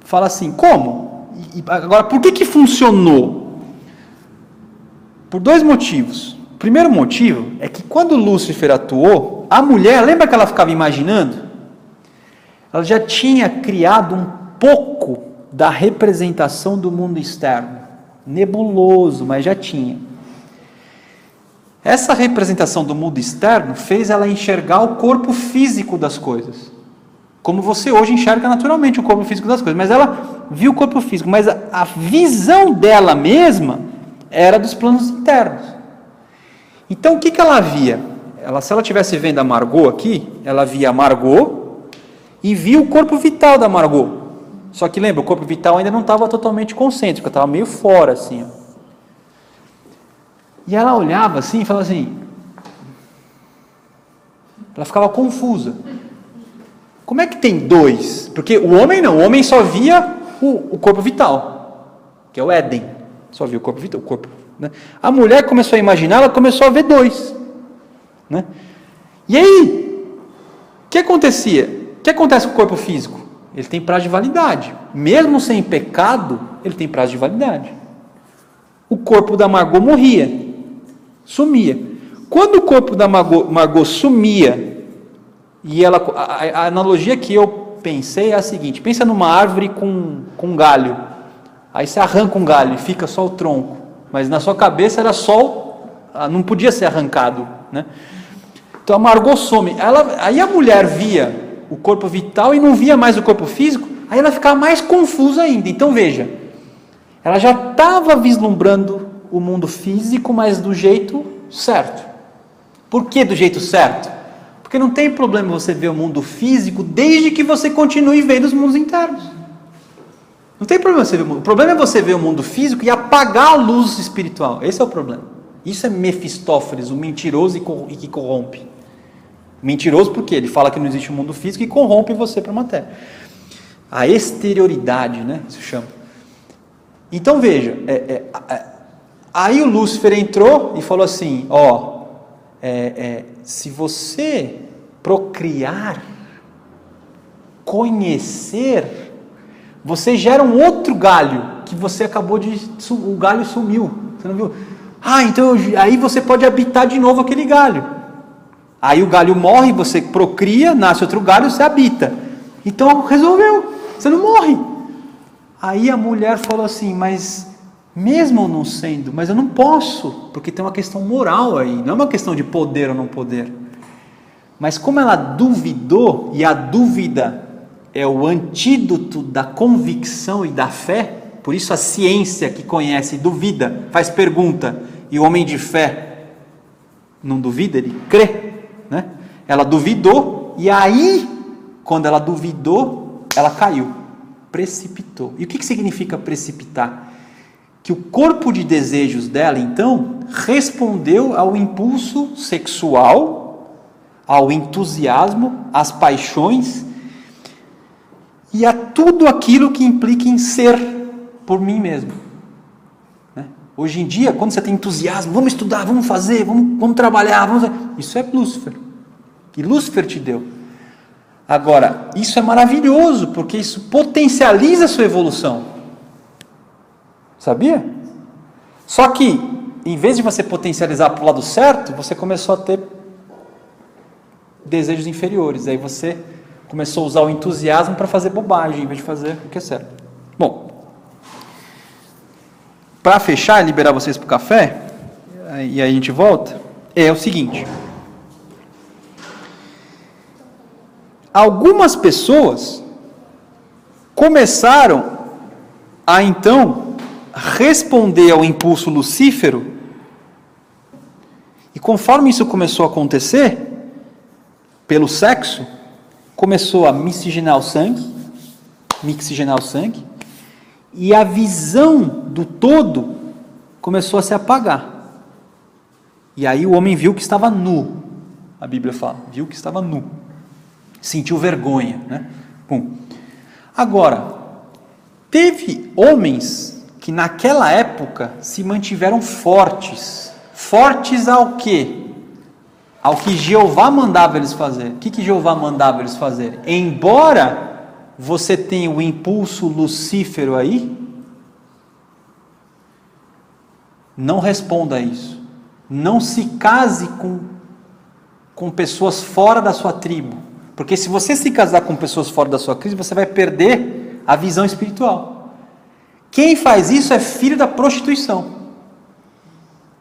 fala assim, como? Agora, por que funcionou? Por dois motivos. O primeiro motivo é que quando Lúcifer atuou, a mulher, lembra que ela ficava imaginando? Ela já tinha criado um pouco da representação do mundo externo. Nebuloso, mas já tinha. Essa representação do mundo externo fez ela enxergar o corpo físico das coisas. Como você hoje enxerga naturalmente o corpo físico das coisas. Mas ela viu o corpo físico, mas a visão dela mesma era dos planos internos. Então o que ela via? Se ela estivesse vendo a Margot aqui, ela via a Margot e via o corpo vital da Margot. Só que lembra, o corpo vital ainda não estava totalmente concêntrico, estava meio fora assim, ó. E ela olhava assim e falava assim, ela ficava confusa. Como é que tem dois? Porque o homem não, o homem só via o corpo vital, que é o Éden, só via o corpo vital, o corpo, né? A mulher começou a imaginar, ela começou a ver dois, né? E aí, o que acontecia? O que acontece com o corpo físico? Ele tem prazo de validade, mesmo sem pecado, ele tem prazo de validade. O corpo da Margot morria, sumia. Quando o corpo da Margot sumia, e a analogia que eu pensei é a seguinte, pensa numa árvore com um galho, aí você arranca um galho e fica só o tronco, mas na sua cabeça era só, não podia ser arrancado, né? Então a Margot some, aí a mulher via o corpo vital e não via mais o corpo físico, aí ela ficava mais confusa ainda. Então veja, ela já estava vislumbrando o mundo físico, mas do jeito certo. Por que do jeito certo? Porque não tem problema você ver o mundo físico, desde que você continue vendo os mundos internos. Não tem problema você ver o mundo. O problema é você ver o mundo físico e apagar a luz espiritual. Esse é o problema. Isso é Mefistófeles, o mentiroso e que corrompe. Mentiroso porque ele fala que não existe um mundo físico e corrompe você para a matéria. A exterioridade, né? Isso chama. Então veja, aí o Lúcifer entrou e falou assim, se você procriar, conhecer, você gera um outro galho, que você acabou o galho sumiu, você não viu? Então aí você pode habitar de novo aquele galho. Aí o galho morre, você procria, nasce outro galho, você habita. Então resolveu, você não morre. Aí a mulher falou assim, mas mesmo não sendo, mas eu não posso, porque tem uma questão moral aí, não é uma questão de poder ou não poder. Mas como ela duvidou, e a dúvida é o antídoto da convicção e da fé, por isso a ciência que conhece duvida, faz pergunta, e o homem de fé não duvida, ele crê, né? Ela duvidou, e aí, quando ela duvidou, ela caiu, precipitou. E o que significa precipitar? Que o corpo de desejos dela, então, respondeu ao impulso sexual, ao entusiasmo, às paixões e a tudo aquilo que implica em ser por mim mesmo. Né? Hoje em dia, quando você tem entusiasmo, vamos estudar, vamos fazer, vamos trabalhar, isso é Lúcifer. Que Lúcifer te deu. Agora, isso é maravilhoso, porque isso potencializa a sua evolução. Sabia? Só que, em vez de você potencializar para o lado certo, você começou a ter desejos inferiores. Aí você começou a usar o entusiasmo para fazer bobagem, em vez de fazer o que é certo. Bom, para fechar e liberar vocês para o café, e aí a gente volta, é o seguinte. Algumas pessoas começaram a, então, responder ao impulso lucífero, e conforme isso começou a acontecer, pelo sexo, começou a mixigenar o sangue, e a visão do todo começou a se apagar. E aí o homem viu que estava nu, a Bíblia fala, viu que estava nu. Sentiu vergonha, né? Pum. Agora, teve homens que naquela época se mantiveram fortes. Fortes ao quê? Ao que Jeová mandava eles fazer. O que Jeová mandava eles fazer? Embora você tenha o impulso lucífero aí, não responda a isso. Não se case com pessoas fora da sua tribo. Porque se você se casar com pessoas fora da sua tribo, você vai perder a visão espiritual. Quem faz isso é filho da prostituição.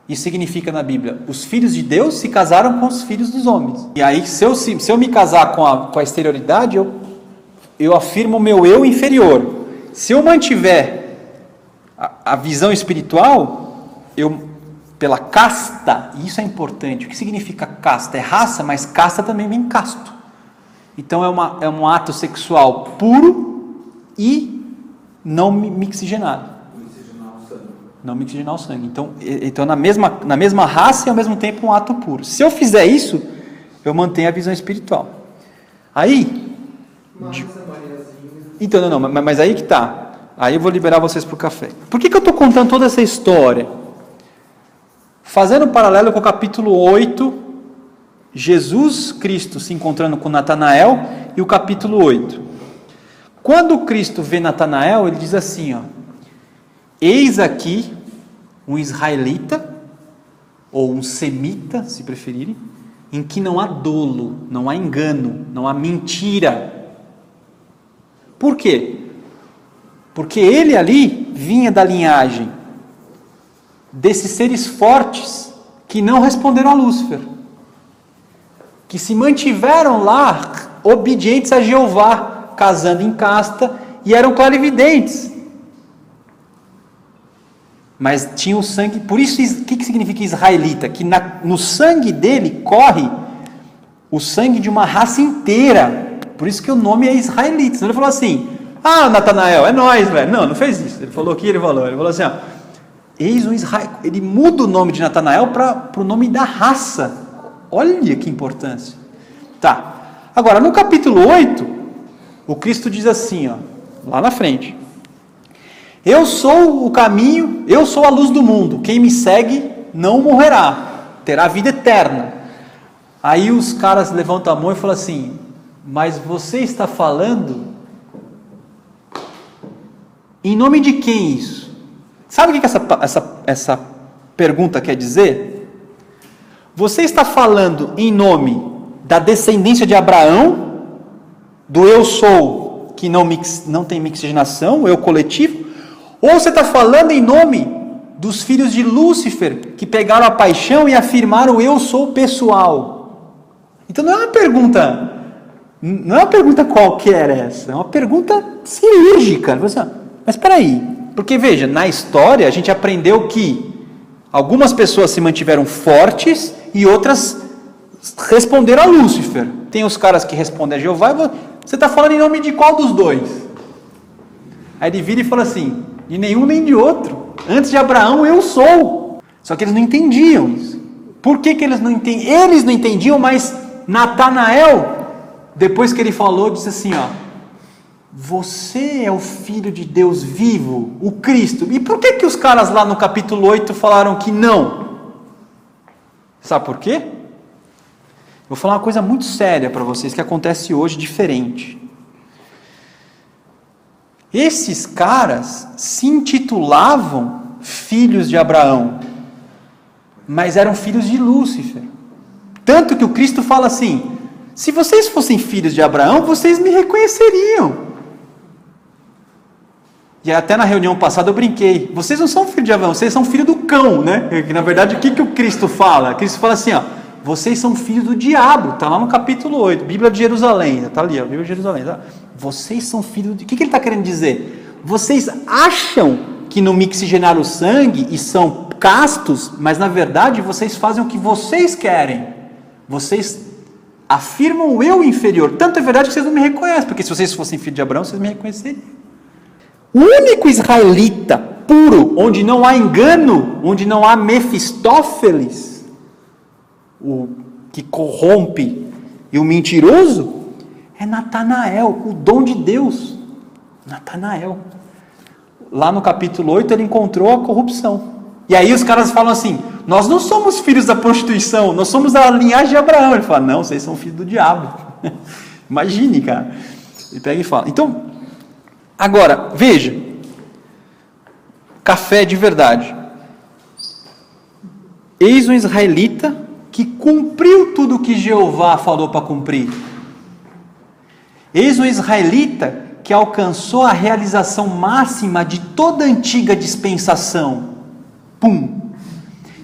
Isso significa na Bíblia, os filhos de Deus se casaram com os filhos dos homens. E aí, se eu me casar com a exterioridade, eu afirmo o meu eu inferior. Se eu mantiver a visão espiritual, pela casta, e isso é importante. O que significa casta? É raça, mas casta também vem casto. Então é um ato sexual puro e não mixigenado. Não mixigenar o sangue. Então na mesma raça e ao mesmo tempo um ato puro. Se eu fizer isso, eu mantenho a visão espiritual. Aí... Então, não, mas aí que tá. Aí eu vou liberar vocês para o café. Por que eu estou contando toda essa história? Fazendo um paralelo com o capítulo 8, Jesus Cristo se encontrando com Natanael, e o capítulo 8. Quando Cristo vê Natanael, ele diz assim, eis aqui um israelita, ou um semita, se preferirem, em que não há dolo, não há engano, não há mentira. Por quê? Porque ele ali vinha da linhagem desses seres fortes que não responderam a Lúcifer, que se mantiveram lá obedientes a Jeová, casando em casta, e eram clarividentes. Mas tinha o sangue, por isso, o que significa israelita? Que no sangue dele corre o sangue de uma raça inteira, por isso que o nome é israelita. Então ele falou assim, Natanael, é nós, velho. Não fez isso, ele falou ele falou assim, eis um Israel, ele muda o nome de Natanael para o nome da raça. Olha que importância. Tá, agora no capítulo 8, o Cristo diz assim, lá na frente, eu sou o caminho, eu sou a luz do mundo, quem me segue não morrerá, terá vida eterna. Aí os caras levantam a mão e falam assim, mas você está falando em nome de quem isso? Sabe o que essa pergunta quer dizer? Você está falando em nome da descendência de Abraão, do eu sou, que não tem mixigenação, o eu coletivo, ou você está falando em nome dos filhos de Lúcifer, que pegaram a paixão e afirmaram eu sou pessoal? Então não é uma pergunta qualquer essa, é uma pergunta cirúrgica. Mas espera aí, porque veja, na história a gente aprendeu que Algumas pessoas se mantiveram fortes e outras responderam a Lúcifer. Tem os caras que respondem a Jeová, você está falando em nome de qual dos dois? Aí ele vira e fala assim, de nenhum nem de outro. Antes de Abraão eu sou. Só que eles não entendiam isso. Por que eles não entendiam? Eles não entendiam, mas Natanael, depois que ele falou, disse assim, ó, você é o Filho de Deus vivo, o Cristo. E por que os caras lá no capítulo 8 falaram que não? Sabe por quê? Vou falar uma coisa muito séria para vocês, que acontece hoje diferente. Esses caras se intitulavam filhos de Abraão, mas eram filhos de Lúcifer. Tanto que o Cristo fala assim, se vocês fossem filhos de Abraão, vocês me reconheceriam. E até na reunião passada eu brinquei, vocês não são filhos de Abraão, vocês são filhos do cão, né? Que na verdade o que o Cristo fala? O Cristo fala assim, ó, vocês são filhos do diabo, está lá no capítulo 8, Bíblia de Jerusalém, está ali, ó, Bíblia de Jerusalém, tá? Vocês são filhos do... O que ele está querendo dizer? Vocês acham que não mixigenaram o sangue e são castos, mas na verdade vocês fazem o que vocês querem, vocês afirmam o eu inferior, tanto é verdade que vocês não me reconhecem, porque se vocês fossem filhos de Abraão, vocês me reconheceriam. O único israelita puro, onde não há engano, onde não há Mefistófeles, o que corrompe e o mentiroso, é Natanael, o dom de Deus. Natanael. Lá no capítulo 8 ele encontrou a corrupção. E aí os caras falam assim, nós não somos filhos da prostituição, nós somos da linhagem de Abraão. Ele fala, não, vocês são filhos do diabo. Imagine, cara. Ele pega e fala. Então, agora, veja. Café de verdade. Eis um israelita que cumpriu tudo o que Jeová falou para cumprir. Eis um israelita que alcançou a realização máxima de toda a antiga dispensação. Pum!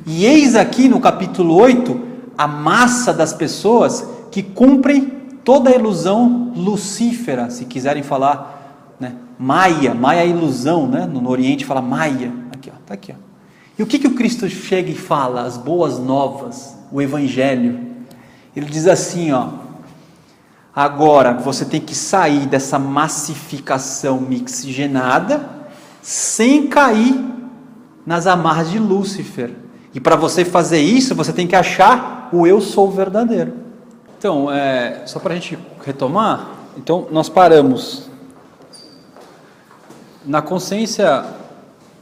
E eis aqui no capítulo 8, a massa das pessoas que cumprem toda a ilusão lucífera, se quiserem falar, né? Maia é ilusão, né? No Oriente fala Maia. Aqui, ó, tá aqui, ó. E o que o Cristo chega e fala? As boas novas, o Evangelho. Ele diz assim, ó, agora você tem que sair dessa massificação mixigenada sem cair nas amarras de Lúcifer. E para você fazer isso, você tem que achar o eu sou verdadeiro. Então, só para a gente retomar, então nós paramos na consciência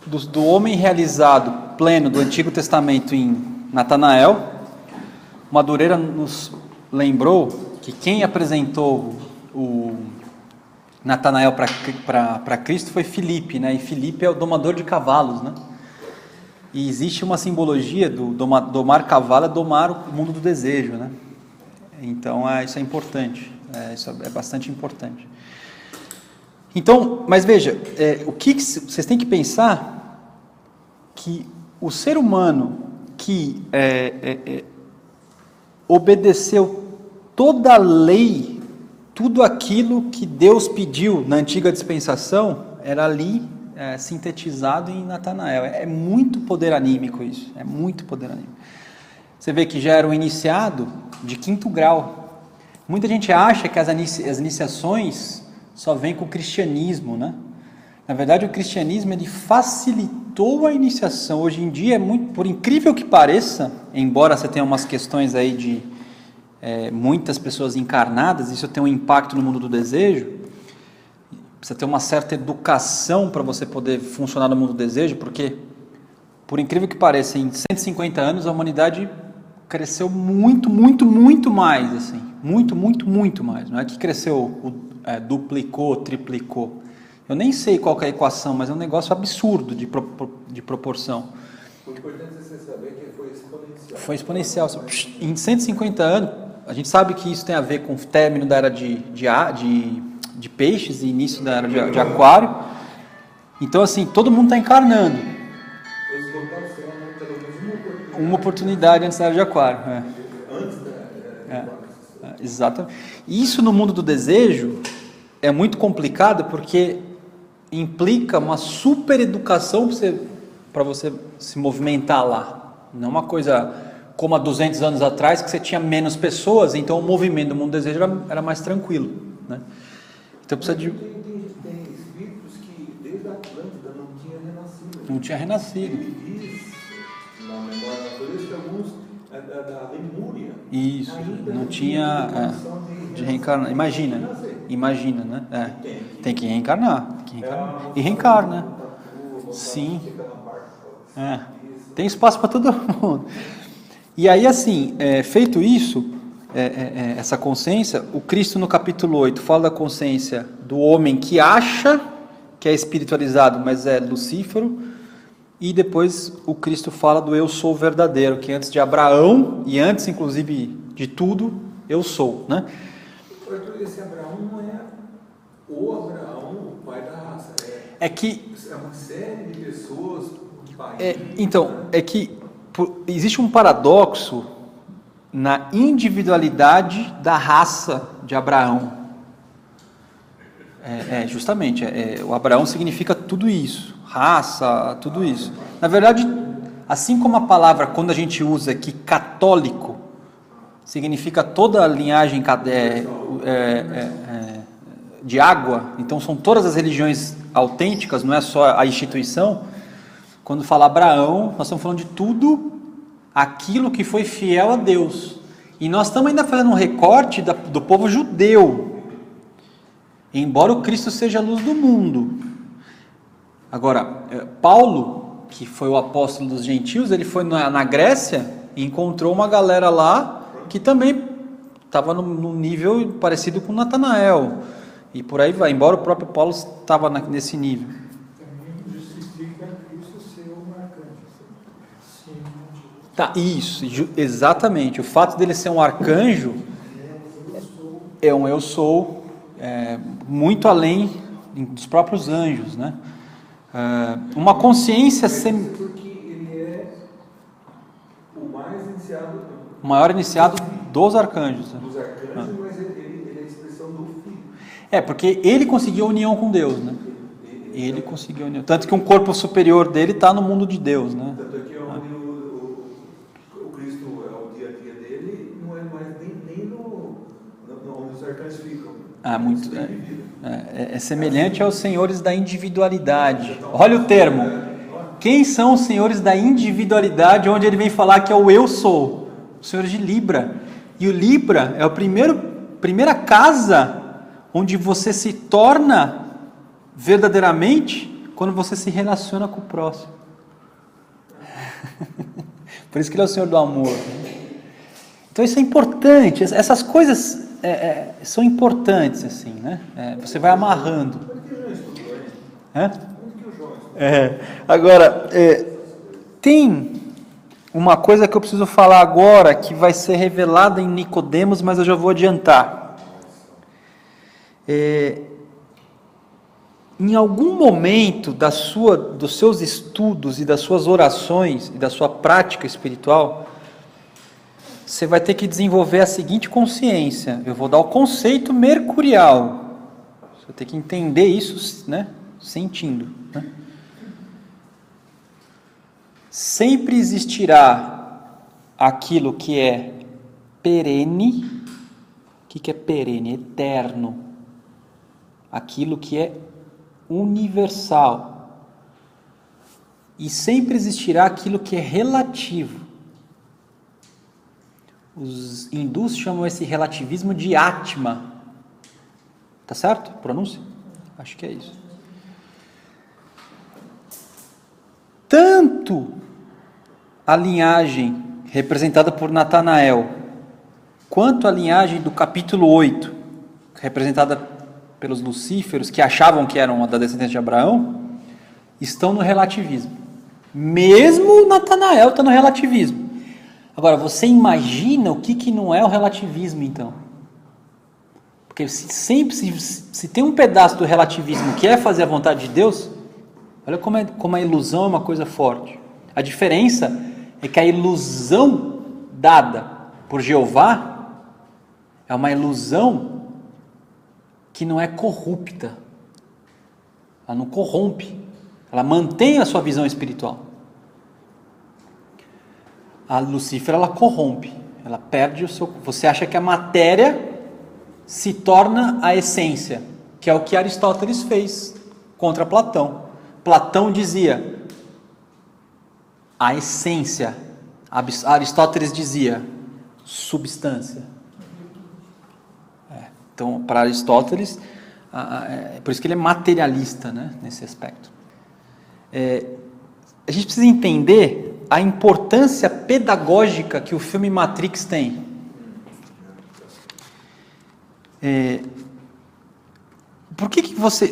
do homem realizado, pleno, do Antigo Testamento em Natanael. Madureira nos lembrou que quem apresentou o Natanael para Cristo foi Filipe, né? E Filipe é o domador de cavalos, né? E existe uma simbologia do domar cavalo, é domar o mundo do desejo, né? Então, isso é importante, isso é bastante importante. Então, mas veja, o que vocês têm que pensar que o ser humano que obedeceu toda a lei, tudo aquilo que Deus pediu na antiga dispensação, era ali sintetizado em Natanael. É muito poder anímico isso, é muito poder anímico. Você vê que já era um iniciado de 5º grau. Muita gente acha que as iniciações só vêm com o cristianismo, né? Na verdade, o cristianismo ele facilitou a iniciação. Hoje em dia, por incrível que pareça, embora você tenha umas questões aí de muitas pessoas encarnadas, isso tem um impacto no mundo do desejo, precisa ter uma certa educação para você poder funcionar no mundo do desejo, porque, por incrível que pareça, em 150 anos a humanidade cresceu muito, muito, muito mais, assim, muito, muito, muito mais. Não é que cresceu, duplicou, triplicou. Eu nem sei qual que é a equação, mas é um negócio absurdo de proporção. O importante é você saber que foi exponencial. Foi exponencial. Em 150 anos, a gente sabe que isso tem a ver com o término da era de peixes e início da era de aquário. Então, assim, todo mundo está encarnando. Eles voltaram a ser pelo menos uma oportunidade antes da era de aquário. Antes da aquário. Exatamente. E isso no mundo do desejo é muito complicado porque implica uma super educação para para você se movimentar lá. Não é uma coisa como há 200 anos atrás, que você tinha menos pessoas, então o movimento do mundo do desejo era mais tranquilo, né? Então precisa de... Tem espíritos que desde a Atlântida não tinha renascido. Não tinha renascido. Ele diz, na memória da natureza, que alguns da Lemúria Isso, ainda não tinha de reencarnar. Imagina, né? Tem que reencarnar. E reencarna, né? Sim. Tem espaço para todo mundo. E aí, assim, feito isso, essa consciência, o Cristo no capítulo 8 fala da consciência do homem que acha que é espiritualizado, mas é Lucífero, e depois o Cristo fala do eu sou verdadeiro, que antes de Abraão, e antes inclusive de tudo, eu sou, né? Arthur, esse Abraão não é o Abraão, o pai da raça, é que... É uma série de pessoas, existe um paradoxo na individualidade da raça de Abraão. Justamente, o Abraão significa tudo isso, raça, tudo isso. Na verdade, assim como a palavra, quando a gente usa aqui católico, significa toda a linhagem de água, então são todas as religiões autênticas, não é só a instituição. Quando fala Abraão, nós estamos falando de tudo aquilo que foi fiel a Deus. E nós estamos ainda fazendo um recorte do povo judeu, embora o Cristo seja a luz do mundo. Agora, Paulo, que foi o apóstolo dos gentios, ele foi na Grécia e encontrou uma galera lá que também estava num nível parecido com Natanael. E por aí vai, embora o próprio Paulo estava nesse nível. Também justifica Cristo ser um arcanjo. Tá, isso, exatamente. O fato dele ser um arcanjo é um eu sou, muito além dos próprios anjos, né? Uma consciência Porque ele é o mais iniciado, o maior iniciado dos arcanjos. dos arcanjos, mas ele é a expressão do Filho. Porque ele conseguiu a união com Deus, né? Ele conseguiu a união. Tanto que um corpo superior dele está no mundo de Deus, né? Tanto é que onde o Cristo é o dia a dia dele, não é mais nem onde os arcanjos ficam. Muito. É semelhante aos senhores da individualidade. Olha o termo. Quem são os senhores da individualidade, onde ele vem falar que é o eu sou? Os senhores de Libra. E o Libra é a primeira casa onde você se torna verdadeiramente quando você se relaciona com o próximo. Por isso que ele é o Senhor do amor. Então isso é importante. Essas coisas são importantes, assim, né? Você vai amarrando. Agora, tem uma coisa que eu preciso falar agora que vai ser revelada em Nicodemos, mas eu já vou adiantar. Em algum momento dos seus estudos e das suas orações e da sua prática espiritual, você vai ter que desenvolver a seguinte consciência. Eu vou dar o conceito mercurial. Você vai ter que entender isso, né? Sentindo, né? Sempre existirá aquilo que é perene. O que é perene? Eterno. Aquilo que é universal. E sempre existirá aquilo que é relativo. Os hindus chamam esse relativismo de Atma. Tá certo? Pronúncia? Acho que é isso. Tanto a linhagem representada por Natanael, quanto a linhagem do capítulo 8, representada pelos lucíferos, que achavam que eram da descendência de Abraão, estão no relativismo. Mesmo Natanael está no relativismo. Agora, você imagina o que não é o relativismo, então? Porque se tem um pedaço do relativismo que é fazer a vontade de Deus, olha como a ilusão é uma coisa forte. A diferença é que a ilusão dada por Jeová é uma ilusão que não é corrupta. Ela não corrompe. Ela mantém a sua visão espiritual. A Lucifer, ela corrompe, ela perde o seu... Você acha que a matéria se torna a essência, que é o que Aristóteles fez contra Platão. Platão dizia a essência, Aristóteles dizia substância. Então, para Aristóteles, por isso que ele é materialista, né, nesse aspecto. A gente precisa entender a importância pedagógica que o filme Matrix tem. Por que você...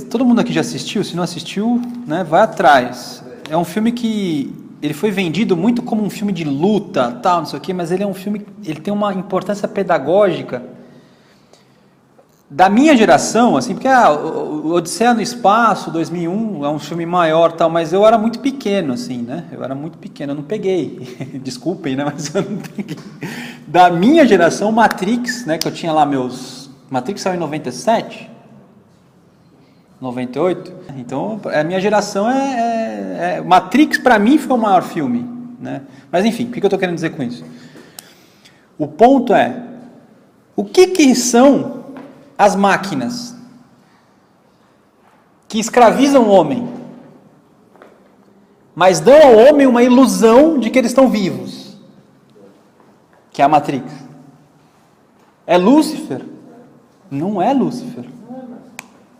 todo mundo aqui já assistiu? Se não assistiu, né, vai atrás. É um filme que... ele foi vendido muito como um filme de luta, tal, não sei o quê, mas ele é um filme... ele tem uma importância pedagógica da minha geração, assim, porque o Odisseia no Espaço, 2001, é um filme maior, tal, mas eu era muito pequeno, assim, né? Eu era muito pequeno, eu não peguei. Desculpem, né? Mas eu não peguei. Da minha geração, Matrix, né? Que eu tinha lá meus... Matrix saiu em 97, 98. Então, a minha geração Matrix, para mim, foi o maior filme, né? Mas, enfim, o que eu estou querendo dizer com isso? O ponto é, o que são as máquinas que escravizam o homem, mas dão ao homem uma ilusão de que eles estão vivos, que é a Matrix? É Lúcifer? Não é Lúcifer.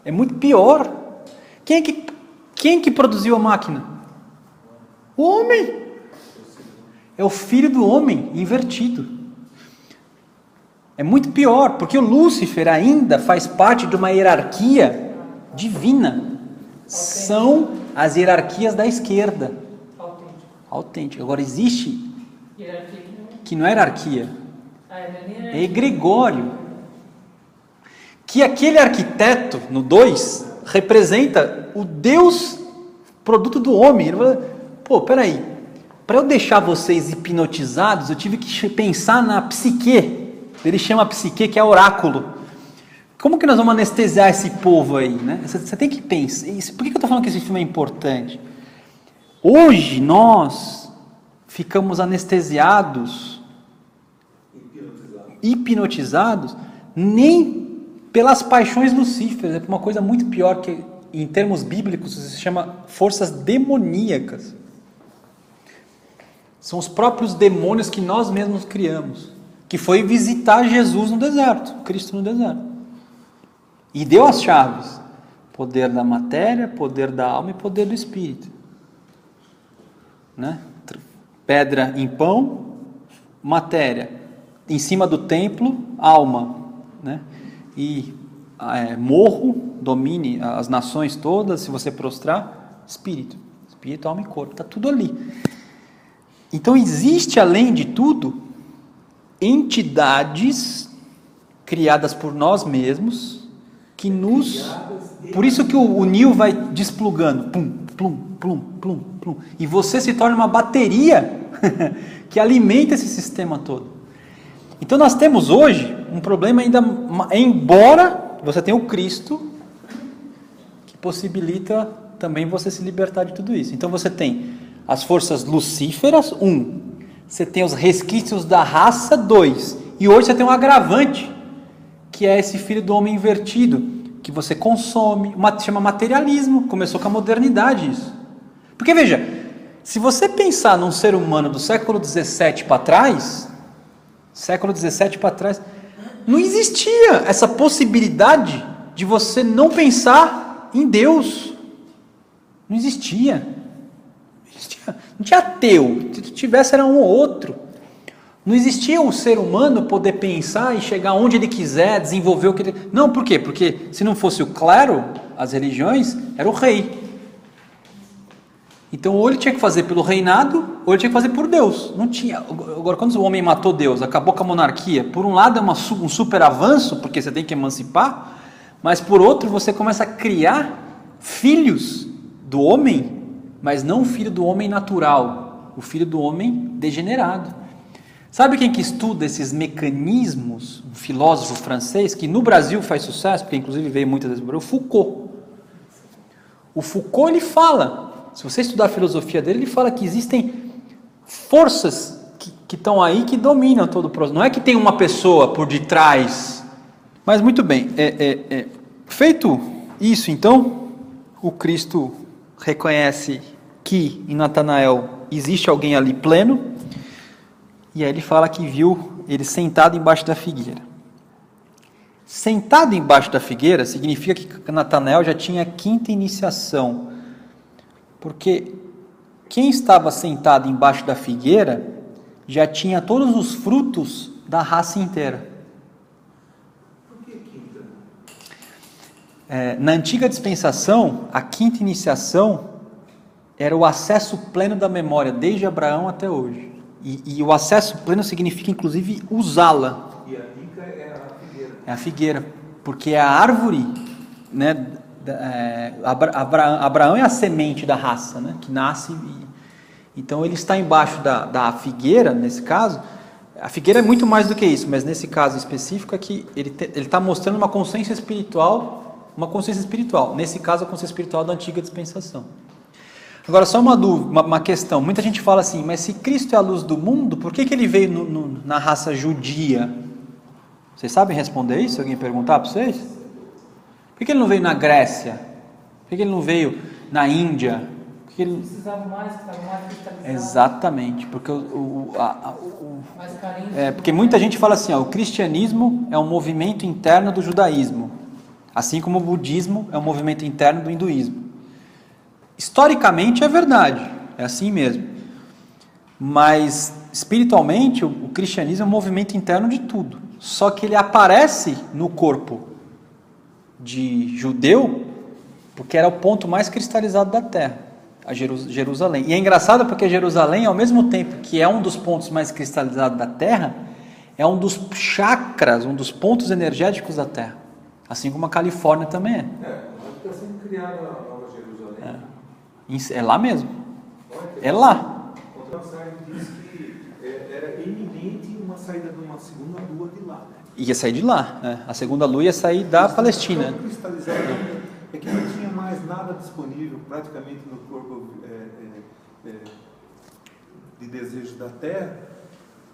É muito pior. Quem que produziu a máquina? O homem. É o filho do homem invertido. É muito pior, porque o Lúcifer ainda faz parte de uma hierarquia divina. São as hierarquias da esquerda. Autêntico. Agora existe que não é hierarquia, é egregório. Que aquele arquiteto, no 2, representa o Deus produto do homem. Ele fala, pô, peraí, para eu deixar vocês hipnotizados, eu tive que pensar na psique. Ele chama a psique, que é oráculo. Como que nós vamos anestesiar esse povo aí, né? Você tem que pensar. Por que eu estou falando que esse filme é importante? Hoje nós ficamos anestesiados, hipnotizados, nem pelas paixões lucíferas, é uma coisa muito pior, que em termos bíblicos se chama forças demoníacas. São os próprios demônios que nós mesmos criamos, que foi visitar Jesus no deserto, Cristo no deserto, e deu as chaves: poder da matéria, poder da alma e poder do espírito, né? Pedra em pão, matéria, em cima do templo, alma, né? E morro, domine as nações todas, se você prostrar, espírito, alma e corpo, está tudo ali. Então existe, além de tudo, entidades criadas por nós mesmos, que nos... Por isso que o Neo vai desplugando, plum, plum, plum, plum, plum, e você se torna uma bateria que alimenta esse sistema todo. Então nós temos hoje um problema ainda, embora você tenha o Cristo, que possibilita também você se libertar de tudo isso. Então você tem as forças lucíferas, 1. Você tem os resquícios da raça, 2. E hoje você tem um agravante, que é esse filho do homem invertido, que você consome, chama materialismo. Começou com a modernidade isso. Porque veja, se você pensar num ser humano do século XVII para trás, não existia essa possibilidade de você não pensar em Deus. Não existia. Não tinha ateu. Se tivesse, era um ou outro. Não existia o ser humano poder pensar e chegar onde ele quiser, desenvolver o que ele... Não, por quê? Porque se não fosse o clero, as religiões, era o rei. Então, ou ele tinha que fazer pelo reinado, ou ele tinha que fazer por Deus. Não tinha. Agora, quando o homem matou Deus, acabou com a monarquia, por um lado é um super avanço, porque você tem que emancipar, mas por outro você começa a criar filhos do homem, mas não o filho do homem natural, o filho do homem degenerado. Sabe quem que estuda esses mecanismos? Um filósofo francês, que no Brasil faz sucesso, porque inclusive veio muitas vezes para o Foucault. O Foucault, ele fala... Se você estudar a filosofia dele, ele fala que existem forças que estão aí que dominam todo o processo. Não é que tem uma pessoa por detrás. Mas muito bem, feito isso, então, o Cristo reconhece que em Natanael existe alguém ali pleno, e aí ele fala que viu ele sentado embaixo da figueira. Sentado embaixo da figueira significa que Natanael já tinha a quinta iniciação, porque quem estava sentado embaixo da figueira já tinha todos os frutos da raça inteira. Por que quinta? Na antiga dispensação, a quinta iniciação era o acesso pleno da memória, desde Abraão até hoje. E o acesso pleno significa, inclusive, usá-la. E a rica é a figueira. É a figueira, porque é a árvore, né? Abraão é a semente da raça, né? Que nasce. Então ele está embaixo da figueira, nesse caso. A figueira é muito mais do que isso, mas nesse caso específico é que ele está mostrando uma consciência espiritual, nesse caso a consciência espiritual da antiga dispensação. Agora só uma dúvida, uma questão, muita gente fala assim, mas se Cristo é a luz do mundo, por que ele veio na raça judia? Vocês sabem responder isso? Se alguém perguntar para vocês? Por que ele não veio na Grécia? Por que ele não veio na Índia? Porque ele... Precisava mais, estava mais cristalizado. Exatamente, porque Mais carente. porque muita gente fala assim, o cristianismo é um movimento interno do judaísmo, assim como o budismo é um movimento interno do hinduísmo. Historicamente é verdade, é assim mesmo, mas espiritualmente o cristianismo é um movimento interno de tudo, só que ele aparece no corpo de judeu, porque era o ponto mais cristalizado da terra, a Jerusalém. E é engraçado porque Jerusalém, ao mesmo tempo que é um dos pontos mais cristalizados da terra, é um dos chakras, um dos pontos energéticos da terra, assim como a Califórnia também é. Está sendo criada a Nova Jerusalém. É lá mesmo, é lá. O Transai diz que era iminente uma saída de uma segunda lua de lá. Ia sair de lá, a segunda lua ia sair da Palestina. Cristalizado é que não tinha mais nada disponível praticamente no corpo de desejo da terra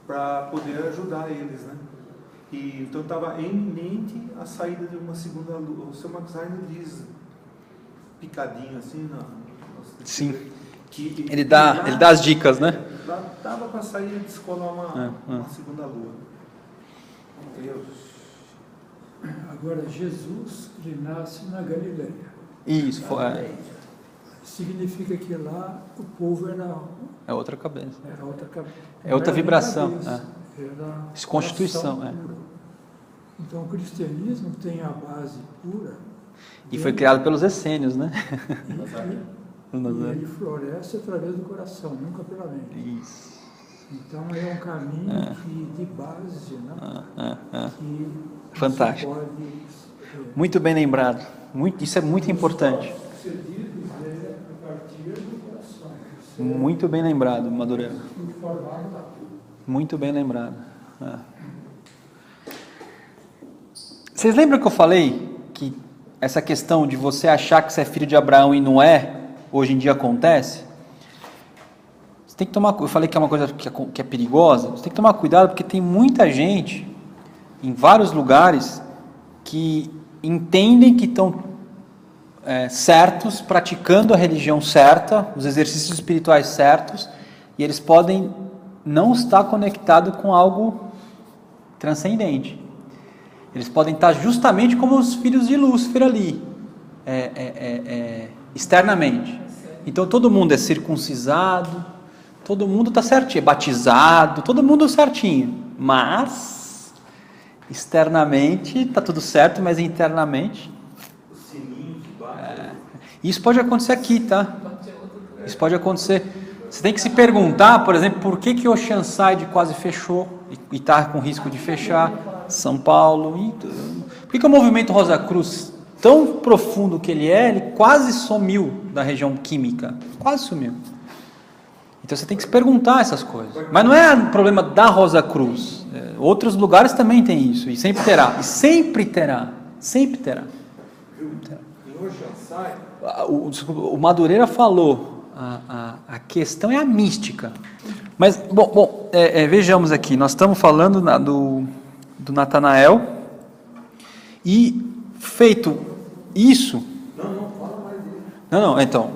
para poder ajudar eles, né? E então estava iminente a saída de uma segunda lua. O seu Max Heine diz picadinho assim, Sim. que Ele dá as dicas, né? lá estava para sair e descolar uma segunda lua. Meu Deus. Agora, Jesus, ele nasce na Galileia. Isso, Significa que lá o povo é outra cabeça. era outra cabeça. É outra vibração, Era Constituição, oração pura. Então, o cristianismo tem a base pura. E foi criado pelos essênios, né? E ele floresce através do coração, nunca pela mente. Isso. Então, é um caminho de base, né? Que Fantástico. pode Muito bem lembrado. Isso é muito importante. sucedido a partir do coração. Muito bem lembrado, Madureira. Informado da Muito bem lembrado. Vocês lembram que eu falei que essa questão de você achar que você é filho de Abraão e não é, hoje em dia acontece? Você tem que tomar, eu falei que é uma coisa que é perigosa. Você tem que tomar cuidado porque tem muita gente em vários lugares que entendem que estão certos, praticando a religião certa, os exercícios espirituais certos, e eles podem não estar conectados com algo transcendente. Eles podem estar justamente como os filhos de Lúcifer ali, externamente. Então todo mundo é circuncisado, todo mundo está certinho, é batizado, todo mundo certinho, mas externamente está tudo certo, mas internamente... Isso pode acontecer aqui, tá? Isso pode acontecer. Você tem que se perguntar, por exemplo, por que Oceanside quase fechou e está com risco de fechar, São Paulo. Por que o movimento Rosa Cruz, tão profundo que ele quase sumiu da região química? Quase sumiu. Então você tem que se perguntar essas coisas. Mas não é problema da Rosa Cruz. Outros lugares também tem isso, e sempre terá. E sempre terá. Sempre terá. Em Oceanside, O Madureira falou, a questão é a mística. Mas, vejamos aqui, nós estamos falando do Natanael, e feito isso... Não, então,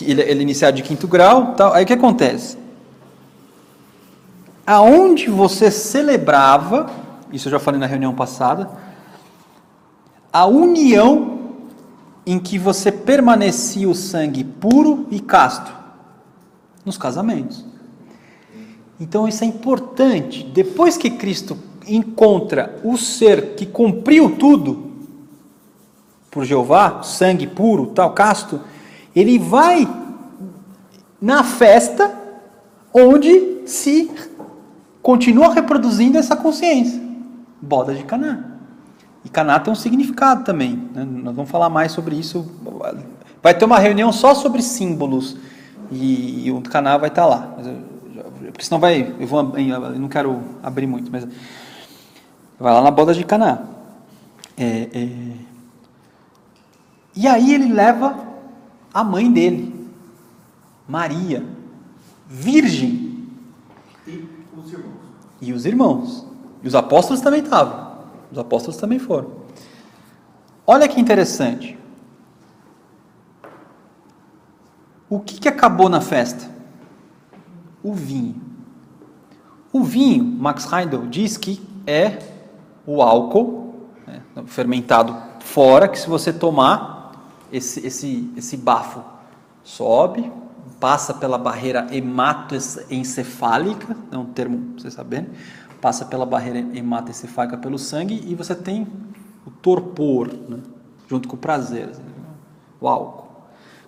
ele é iniciado de 5º grau, tal, aí o que acontece? Aonde você celebrava, isso eu já falei na reunião passada, a união em que você permanecia o sangue puro e casto, nos casamentos. Então isso é importante. Depois que Cristo encontra o ser que cumpriu tudo por Jeová, sangue puro, tal, casto, ele vai na festa onde se continua reproduzindo essa consciência. Boda de Caná. E Caná tem um significado também, né? Nós vamos falar mais sobre isso. Vai ter uma reunião só sobre símbolos e o Caná vai estar lá. Porque senão eu não quero abrir muito, mas vai lá na boda de Caná. E aí ele leva a mãe dele, Maria, virgem. E os irmãos. E os apóstolos também estavam. Os apóstolos também foram. Olha que interessante. O que acabou na festa? O vinho. O vinho, Max Heindel diz que é o álcool, né, fermentado fora, que se você tomar, esse bafo sobe, passa pela barreira hematoencefálica, é um termo para vocês saberem, passa pela barreira hematoencefálica pelo sangue e você tem o torpor, né, junto com o prazer, o álcool.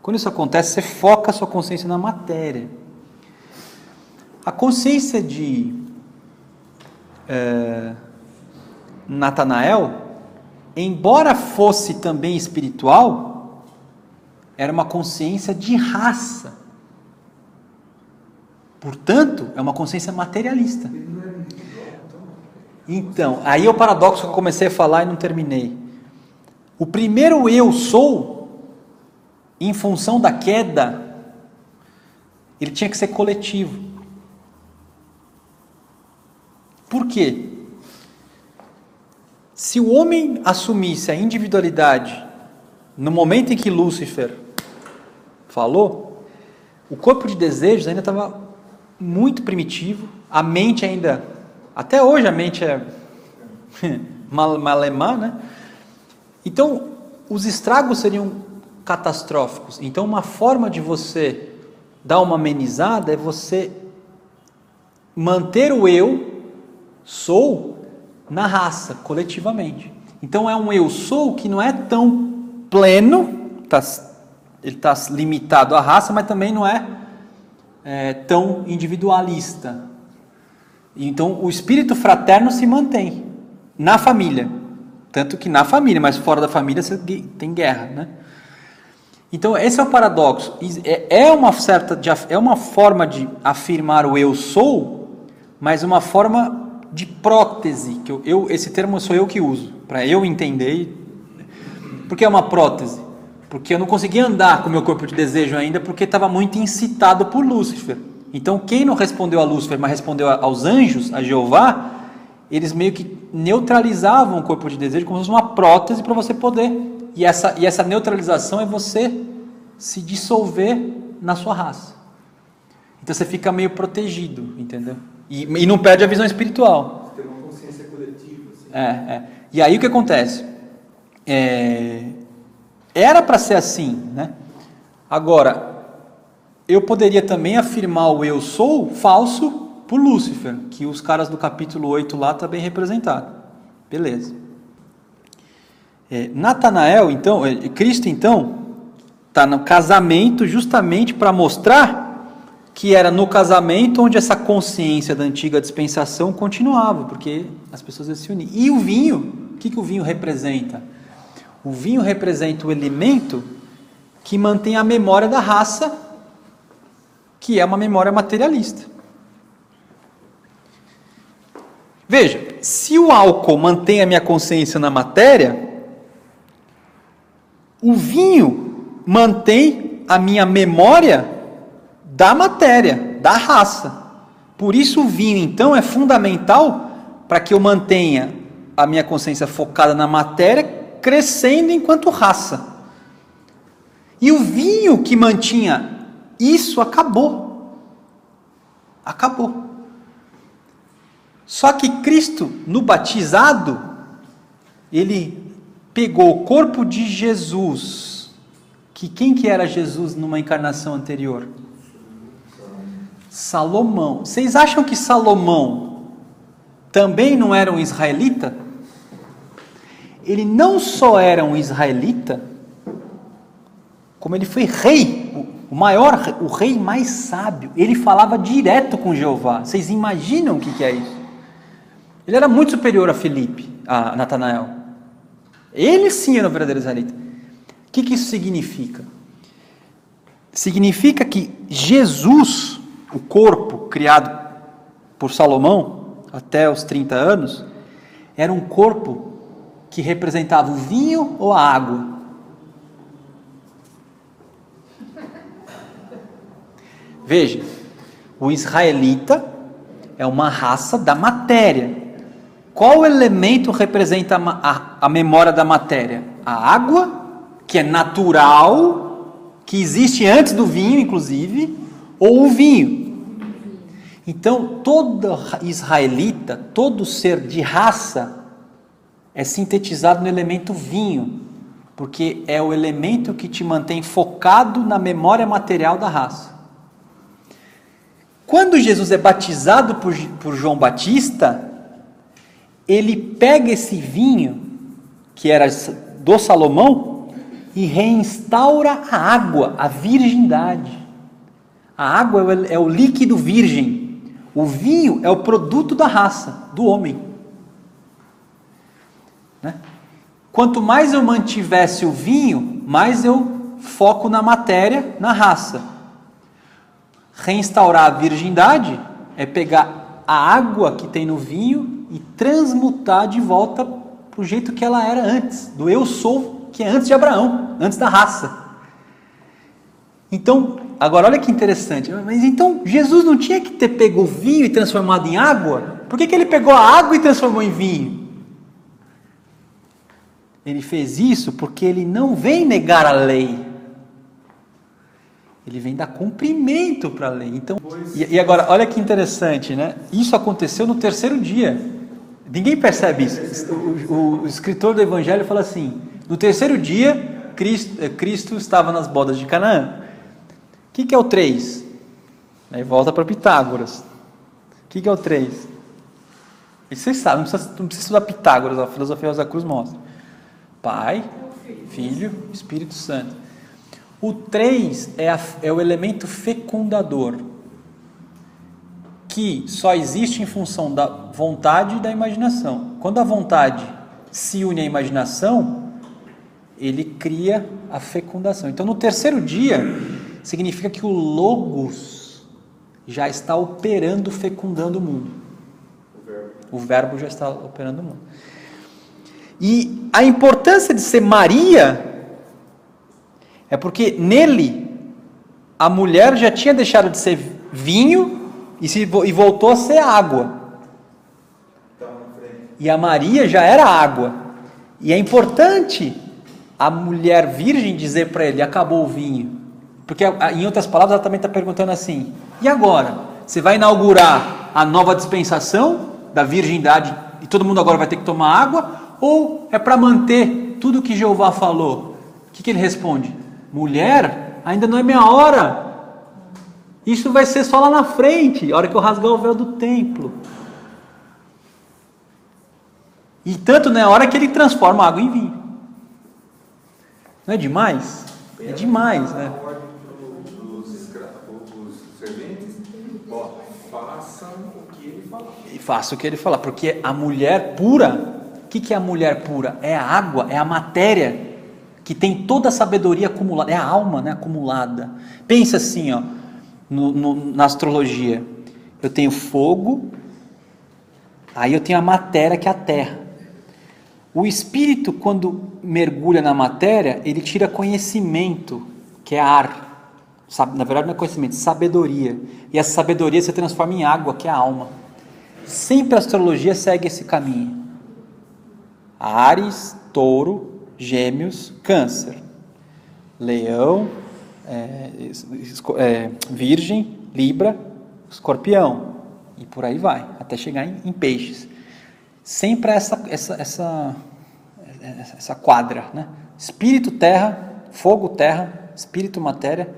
Quando isso acontece, você foca a sua consciência na matéria. A consciência de Natanael, embora fosse também espiritual, era uma consciência de raça. Portanto, é uma consciência materialista. Então, aí é o paradoxo que eu comecei a falar e não terminei. O primeiro eu sou, em função da queda, ele tinha que ser coletivo. Por quê? Se o homem assumisse a individualidade no momento em que Lúcifer falou, o corpo de desejos ainda estava muito primitivo, a mente ainda, até hoje a mente é malemar, né? Então, os estragos seriam catastróficos. Então, uma forma de você dar uma amenizada é você manter o eu, sou, na raça, coletivamente. Então, é um eu sou que não é tão pleno, ele está limitado à raça, mas também não é tão individualista. Então, o espírito fraterno se mantém na família. Tanto que na família, mas fora da família você tem guerra, né? Então, esse é o paradoxo. É uma forma de afirmar o eu sou, mas uma forma de prótese. Esse termo sou eu que uso, para eu entender. Por que é uma prótese? Porque eu não conseguia andar com o meu corpo de desejo ainda, porque estava muito incitado por Lúcifer. Então, quem não respondeu a Lúcifer, mas respondeu aos anjos, a Jeová, eles meio que neutralizavam o corpo de desejo como se fosse uma prótese para você poder. E essa neutralização é você se dissolver na sua raça. Então você fica meio protegido, entendeu? E não perde a visão espiritual. Você tem uma consciência coletiva. Assim. E aí o que acontece? Era para ser assim, né? Agora, eu poderia também afirmar o eu sou falso por Lúcifer, que os caras do capítulo 8 lá está bem representado. Beleza. Natanael, então, Cristo, então, está no casamento justamente para mostrar que era no casamento onde essa consciência da antiga dispensação continuava, porque as pessoas se uniam. E o vinho, o que o vinho representa? O vinho representa o elemento que mantém a memória da raça, que é uma memória materialista. Veja, se o álcool mantém a minha consciência na matéria, o vinho mantém a minha memória da matéria. da raça. Por isso o vinho, então, é fundamental para que eu mantenha a minha consciência focada na matéria, crescendo enquanto raça. E o vinho que mantinha isso acabou. Acabou. Só que Cristo, no batizado, ele pegou o corpo de Jesus, que quem que era Jesus numa encarnação anterior? Salomão. Vocês acham que Salomão também não era um israelita? Ele não só era um israelita, como ele foi rei, o rei mais sábio. Ele falava direto com Jeová. Vocês imaginam o que é isso? Ele era muito superior a Filipe, a Natanael. Ele sim era o verdadeiro israelita. O que isso significa? Significa que Jesus, o corpo criado por Salomão até os 30 anos, era um corpo que representava o vinho ou a água. Veja, o israelita é uma raça da matéria. Qual elemento representa a memória da matéria? A água, que é natural, que existe antes do vinho, inclusive, ou o vinho. Então, todo israelita, todo ser de raça, é sintetizado no elemento vinho, porque é o elemento que te mantém focado na memória material da raça. Quando Jesus é batizado por João Batista, ele pega esse vinho, que era do Salomão, e reinstaura a água, a virgindade. A água é o líquido virgem. O vinho é o produto da raça, do homem. Né? Quanto mais eu mantivesse o vinho, mais eu foco na matéria, na raça. Reinstaurar a virgindade é pegar a água que tem no vinho e transmutar de volta para o jeito que ela era antes, do eu sou, que é antes de Abraão, antes da raça. Então, agora olha que interessante, mas então Jesus não tinha que ter pego o vinho e transformado em água? Por que ele pegou a água e transformou em vinho? Ele fez isso porque ele não vem negar a lei. Ele vem dar cumprimento para a lei. Então, e agora, olha que interessante, né? Isso aconteceu no terceiro dia. Ninguém percebe isso. O escritor do Evangelho fala assim: no terceiro dia, Cristo estava nas bodas de Canaã. O que é o 3? Aí volta para Pitágoras. O que é o 3? Vocês sabem, não precisa estudar Pitágoras, a filosofia Rosa Cruz mostra. Pai, Filho, Espírito Santo. O 3 é o elemento fecundador, que só existe em função da vontade e da imaginação. Quando a vontade se une à imaginação, ele cria a fecundação. Então, no terceiro dia, significa que o Logos já está operando, fecundando o mundo. O verbo já está operando o mundo. E a importância de ser Maria é porque nele a mulher já tinha deixado de ser vinho e voltou a ser água. E a Maria já era água. E é importante a mulher virgem dizer para ele: acabou o vinho. Porque, em outras palavras, ela também está perguntando assim: e agora? Você vai inaugurar a nova dispensação da virgindade e todo mundo agora vai ter que tomar água? Ou é para manter tudo que Jeová falou? O que ele responde? Mulher, ainda não é minha hora. Isso vai ser só lá na frente, a hora que eu rasgar o véu do templo. E tanto não é a hora que ele transforma a água em vinho. Não é demais? É demais, né? Faça o que ele falar, porque a mulher pura, o que é a mulher pura? É a água, é a matéria que tem toda a sabedoria acumulada, é a alma, né, acumulada. Pensa assim, ó, na astrologia, eu tenho fogo, aí eu tenho a matéria, que é a terra. O espírito, quando mergulha na matéria, ele tira conhecimento, que é ar. Na verdade não é conhecimento, sabedoria. E essa sabedoria se transforma em água, que é a alma. Sempre a astrologia segue esse caminho. Áries, Touro, Gêmeos, Câncer. Leão, Virgem, Libra, Escorpião. E por aí vai, até chegar em Peixes. Sempre essa quadra, né? Espírito, terra, fogo, terra, espírito, matéria,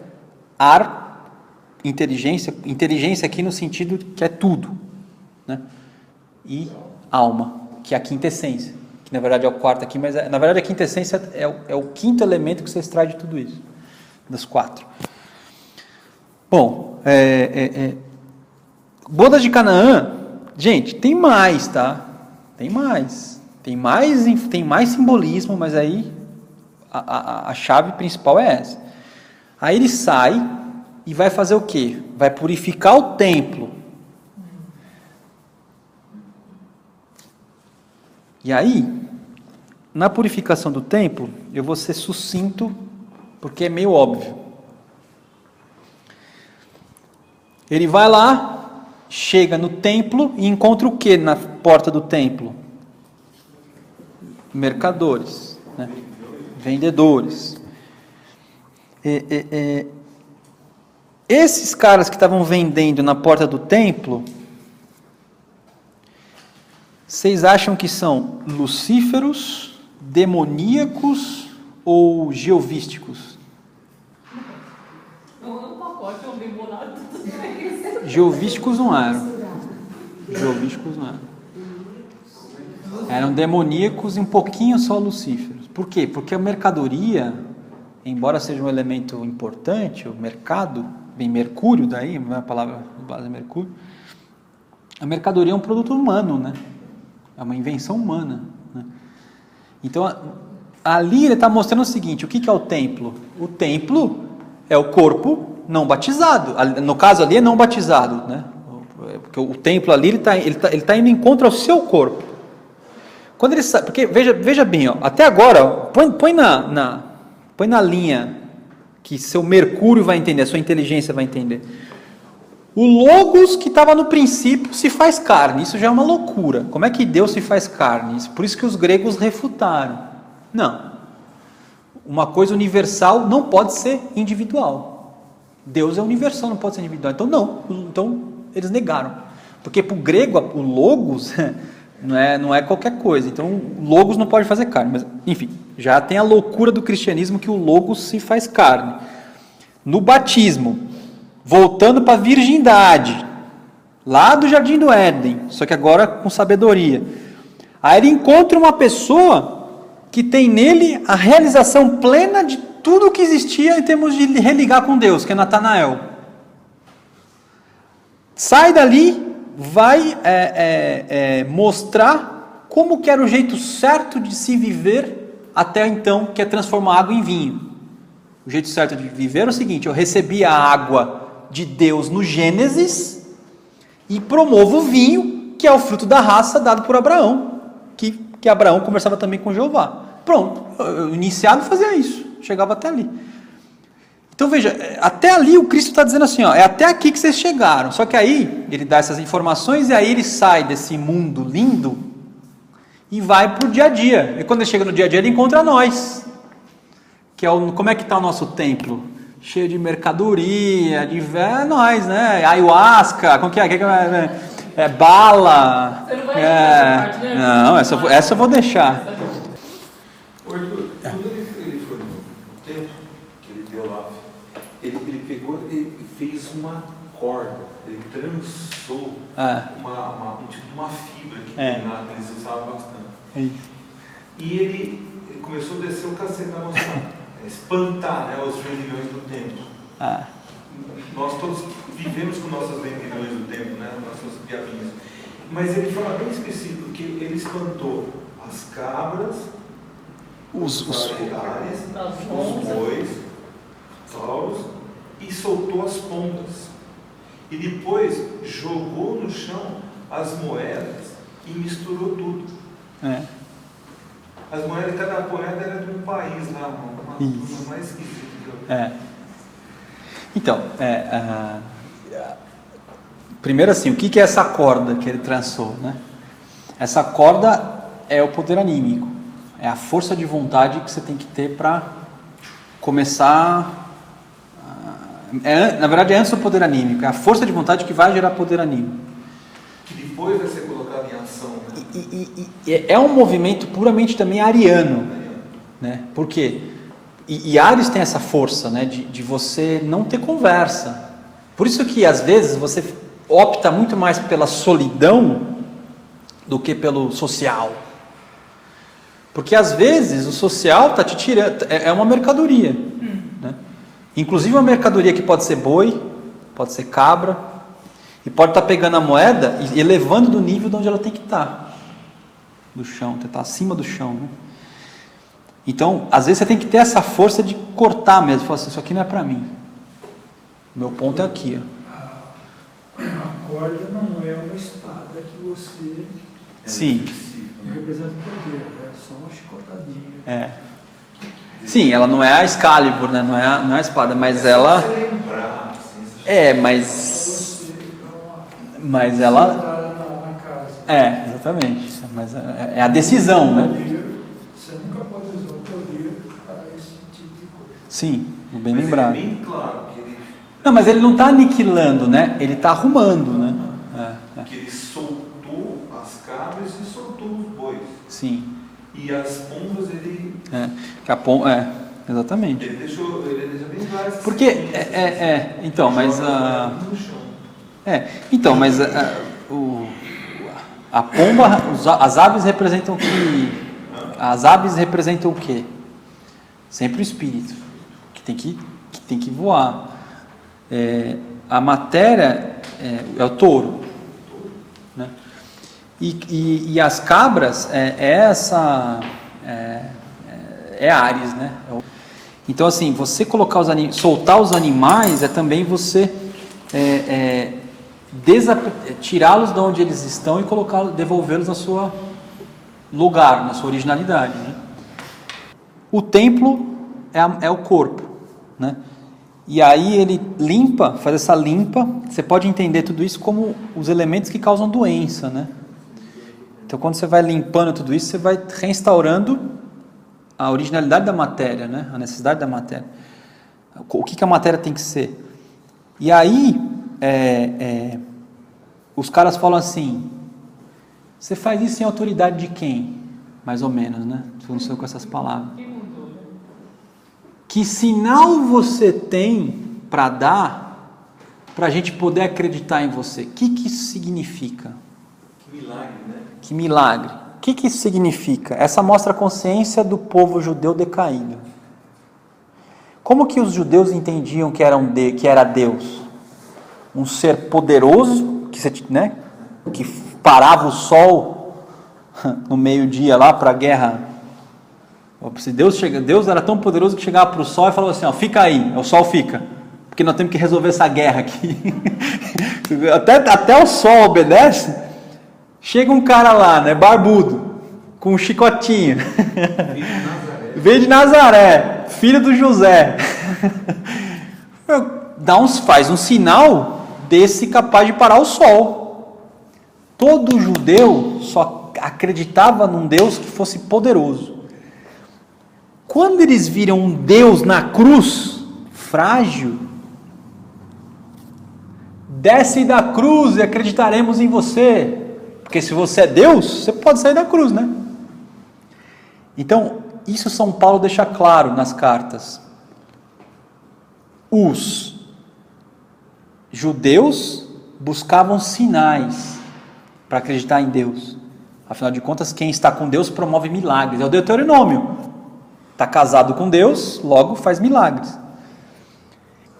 ar, inteligência aqui no sentido que é tudo, né? E alma, que é a quinta essência, que na verdade é o quarto aqui, mas na verdade a quinta essência é o quinto elemento que você extrai de tudo isso, das 4. Bom, Bodas de Canaã, gente, tem mais, tá? Tem mais simbolismo, mas aí a chave principal é essa. Aí ele sai e vai fazer o quê? Vai purificar o templo. E aí, na purificação do templo, eu vou ser sucinto, porque é meio óbvio. Ele vai lá, chega no templo e encontra o que na porta do templo? Mercadores, né? Vendedores. Esses caras que estavam vendendo na porta do templo, vocês acham que são lucíferos, demoníacos ou geovísticos? Um pacote, um bem bolado. Geovísticos não eram. Eram demoníacos e um pouquinho só lucíferos. Por quê? Porque a mercadoria, embora seja um elemento importante, o mercado, vem Mercúrio daí, a palavra base é Mercúrio, a mercadoria é um produto humano, né? É uma invenção humana, né? Então, ali ele está mostrando o seguinte, o que é o templo? O templo é o corpo não batizado. No caso ali é não batizado, né? Porque o templo ali ele tá indo em contra ao seu corpo. Quando ele sai, porque veja bem, ó, até agora, ó, põe na linha que seu Mercúrio vai entender, a sua inteligência vai entender. O Logos que estava no princípio se faz carne. Isso já é uma loucura. Como é que Deus se faz carne? Por isso que os gregos refutaram. Não. Uma coisa universal não pode ser individual. Deus é universal, não pode ser individual. Então não. Então eles negaram. Porque para o grego o Logos não é qualquer coisa. Então o Logos não pode fazer carne. Mas, enfim, já tem a loucura do cristianismo que o Logos se faz carne. No batismo, voltando para a virgindade, lá do Jardim do Éden, só que agora com sabedoria. Aí ele encontra uma pessoa que tem nele a realização plena de tudo que existia em termos de religar com Deus, que é Natanael. Sai dali, vai mostrar como que era o jeito certo de se viver até então, que é transformar água em vinho. O jeito certo de viver é o seguinte: eu recebi a água de Deus no Gênesis e promovo o vinho, que é o fruto da raça dado por Abraão, que Abraão conversava também com Jeová. Pronto, o iniciado fazia isso, chegava até ali. Então veja, até ali o Cristo está dizendo assim, ó, é até aqui que vocês chegaram. Só que aí ele dá essas informações e aí ele sai desse mundo lindo e vai para o dia a dia. E quando ele chega no dia a dia ele encontra nós, que é como é que está o nosso templo? Cheio de mercadoria, nós, né? Ayahuasca, como que é? Bala. Você não vai essa parte, né? Não, essa eu vou deixar. Arthur, quando ele foi no templo, que ele deu lá, ele pegou e fez uma corda, ele trançou um tipo de uma fibra que eles usavam bastante. E ele começou a descer o cacete na nossa espantar, né, os vendilhões do templo. Nós todos vivemos com nossas vendilhões do templo, né, nossas diabinhas. Mas ele fala bem específico que ele espantou as cabras, os ares, os bois, touros, e soltou as pombas. E depois jogou no chão as moedas e misturou tudo. As moedas, cada moeda era de um país lá, uma coisa mais esquisita. Então, primeiro assim, o que é essa corda que ele trançou, né? Essa corda é o poder anímico, é a força de vontade que você tem que ter para começar. Na verdade, é antes do poder anímico, é a força de vontade que vai gerar poder anímico. Que depois vai ser colocado em ação. Né? E é um movimento puramente também ariano, né? Por quê? E Ares tem essa força, né, de você não ter conversa. Por isso que às vezes você opta muito mais pela solidão do que pelo social. Porque às vezes o social está te tirando, é uma mercadoria. Né? Inclusive uma mercadoria que pode ser boi, pode ser cabra, e pode estar pegando a moeda e elevando do nível de onde ela tem que estar. Do chão, estar acima do chão. Né? Então, às vezes você tem que ter essa força de cortar mesmo. Falar assim, isso aqui não é para mim. Meu ponto é aqui. Ó. A corda não é uma espada que você Sim. representa o poder, é só uma chicotadinha. Sim, ela não é a Excalibur, né? Não é a espada, mas ela... Lembrar, assim, mas ela... Na casa. Exatamente. Mas é a decisão, né? Você nunca pode usar o poder para esse tipo de coisa. Sim, bem mas lembrado. É bem claro que ele... Não, mas ele não está aniquilando, né? Ele está arrumando, né? Que ele soltou as cabras e soltou os bois. Sim. E as pombas ele... exatamente. Ele deixou... Ele já tem várias... Porque, então, mas... No chão. Então, mas a pomba, as aves representam as aves representam o quê? Sempre o espírito, que tem que voar. A matéria é o touro, né? E as cabras é Ares, né? Então assim, você colocar soltar os animais é também você tirá-los de onde eles estão e devolvê-los na sua lugar, na sua originalidade, né? O templo é o corpo, né? E aí ele faz essa limpa. Você pode entender tudo isso como os elementos que causam doença, né? Então quando você vai limpando tudo isso, você vai restaurando a originalidade da matéria, né? A necessidade da matéria. O que a matéria tem que ser? E aí os caras falam assim: você faz isso em autoridade de quem? Mais ou menos, né? Funciona com essas palavras. Que sinal você tem para dar para a gente poder acreditar em você? O que isso significa? Que milagre, né? Que milagre. O que isso significa? Essa mostra a consciência do povo judeu decaído. Como que os judeus entendiam que era Deus? Um ser poderoso, que parava o sol no meio-dia lá para a guerra. Deus era tão poderoso que chegava para o sol e falava assim: ó, fica aí, o sol fica, porque nós temos que resolver essa guerra aqui. até o sol obedece. Chega um cara lá, né, barbudo, com um chicotinho, veio de Nazaré, filho do José, faz um sinal desse capaz de parar o sol. Todo judeu só acreditava num Deus que fosse poderoso. Quando eles viram um Deus na cruz, frágil, desce da cruz e acreditaremos em você. Porque se você é Deus, você pode sair da cruz, né? Então, isso São Paulo deixa claro nas cartas. Os judeus buscavam sinais para acreditar em Deus. Afinal de contas, quem está com Deus promove milagres. É o Deuteronômio. Está casado com Deus, logo faz milagres.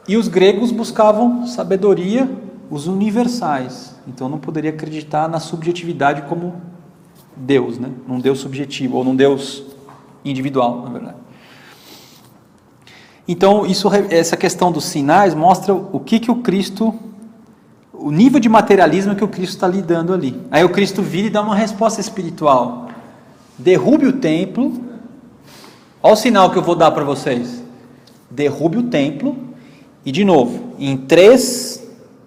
E os gregos buscavam sabedoria, os universais. Então não poderia acreditar na subjetividade como Deus, né? Num Deus subjetivo, ou num Deus individual, na verdade. Então essa questão dos sinais mostra o que o Cristo, o nível de materialismo que o Cristo está lidando ali. Aí o Cristo vira e dá uma resposta espiritual. Derrube o templo. Olha o sinal que eu vou dar para vocês. Derrube o templo E de novo, em 3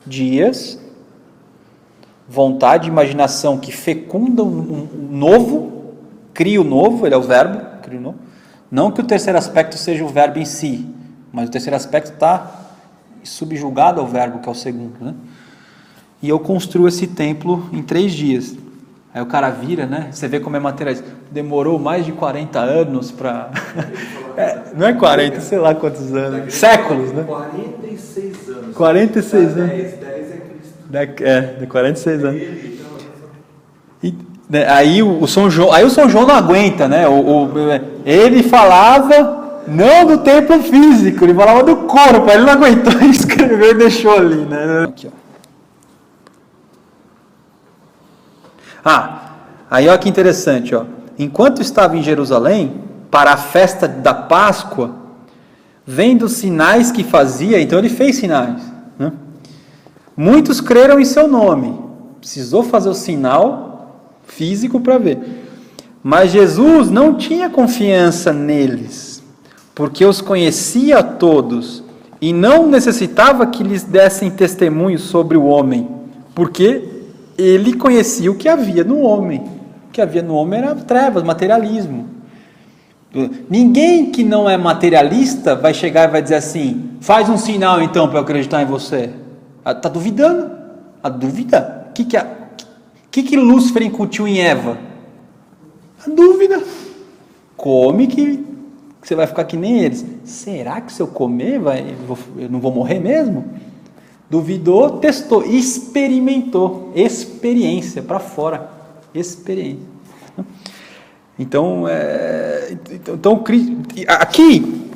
dias, vontade, imaginação que fecunda um novo, cria o novo, ele é o verbo, cria o novo. Não que o terceiro aspecto seja o verbo em si, mas o terceiro aspecto está subjugado ao verbo, que é o segundo, né? E eu construo esse templo em 3 dias. Aí o cara vira, né? Você vê como é materialista. Demorou mais de 40 anos para... não é 40, sei lá quantos anos. Séculos, né? 46 anos. 46 anos. 10 é Cristo. De 46 anos. Aí o São João não aguenta, né? Ele falava não do templo físico, ele falava do corpo. Ele não aguentou e escreveu e deixou ali, né? Aqui, ó. Aí olha que interessante, ó. Enquanto estava em Jerusalém, para a festa da Páscoa, vendo os sinais que fazia, então ele fez sinais, né? Muitos creram em seu nome. Precisou fazer o sinal físico para ver. Mas Jesus não tinha confiança neles, porque os conhecia a todos, e não necessitava que lhes dessem testemunho sobre o homem, porque ele conhecia o que havia no homem. O que havia no homem era trevas, materialismo. Ninguém que não é materialista vai chegar e vai dizer assim: faz um sinal então para eu acreditar em você. Está duvidando? A dúvida? O que Lúcifer incutiu em Eva? A dúvida. Come que você vai ficar que nem eles. Será que se eu comer eu não vou morrer mesmo? Duvidou, testou, experimentou. Experiência, para fora. Experiência. Então, aqui,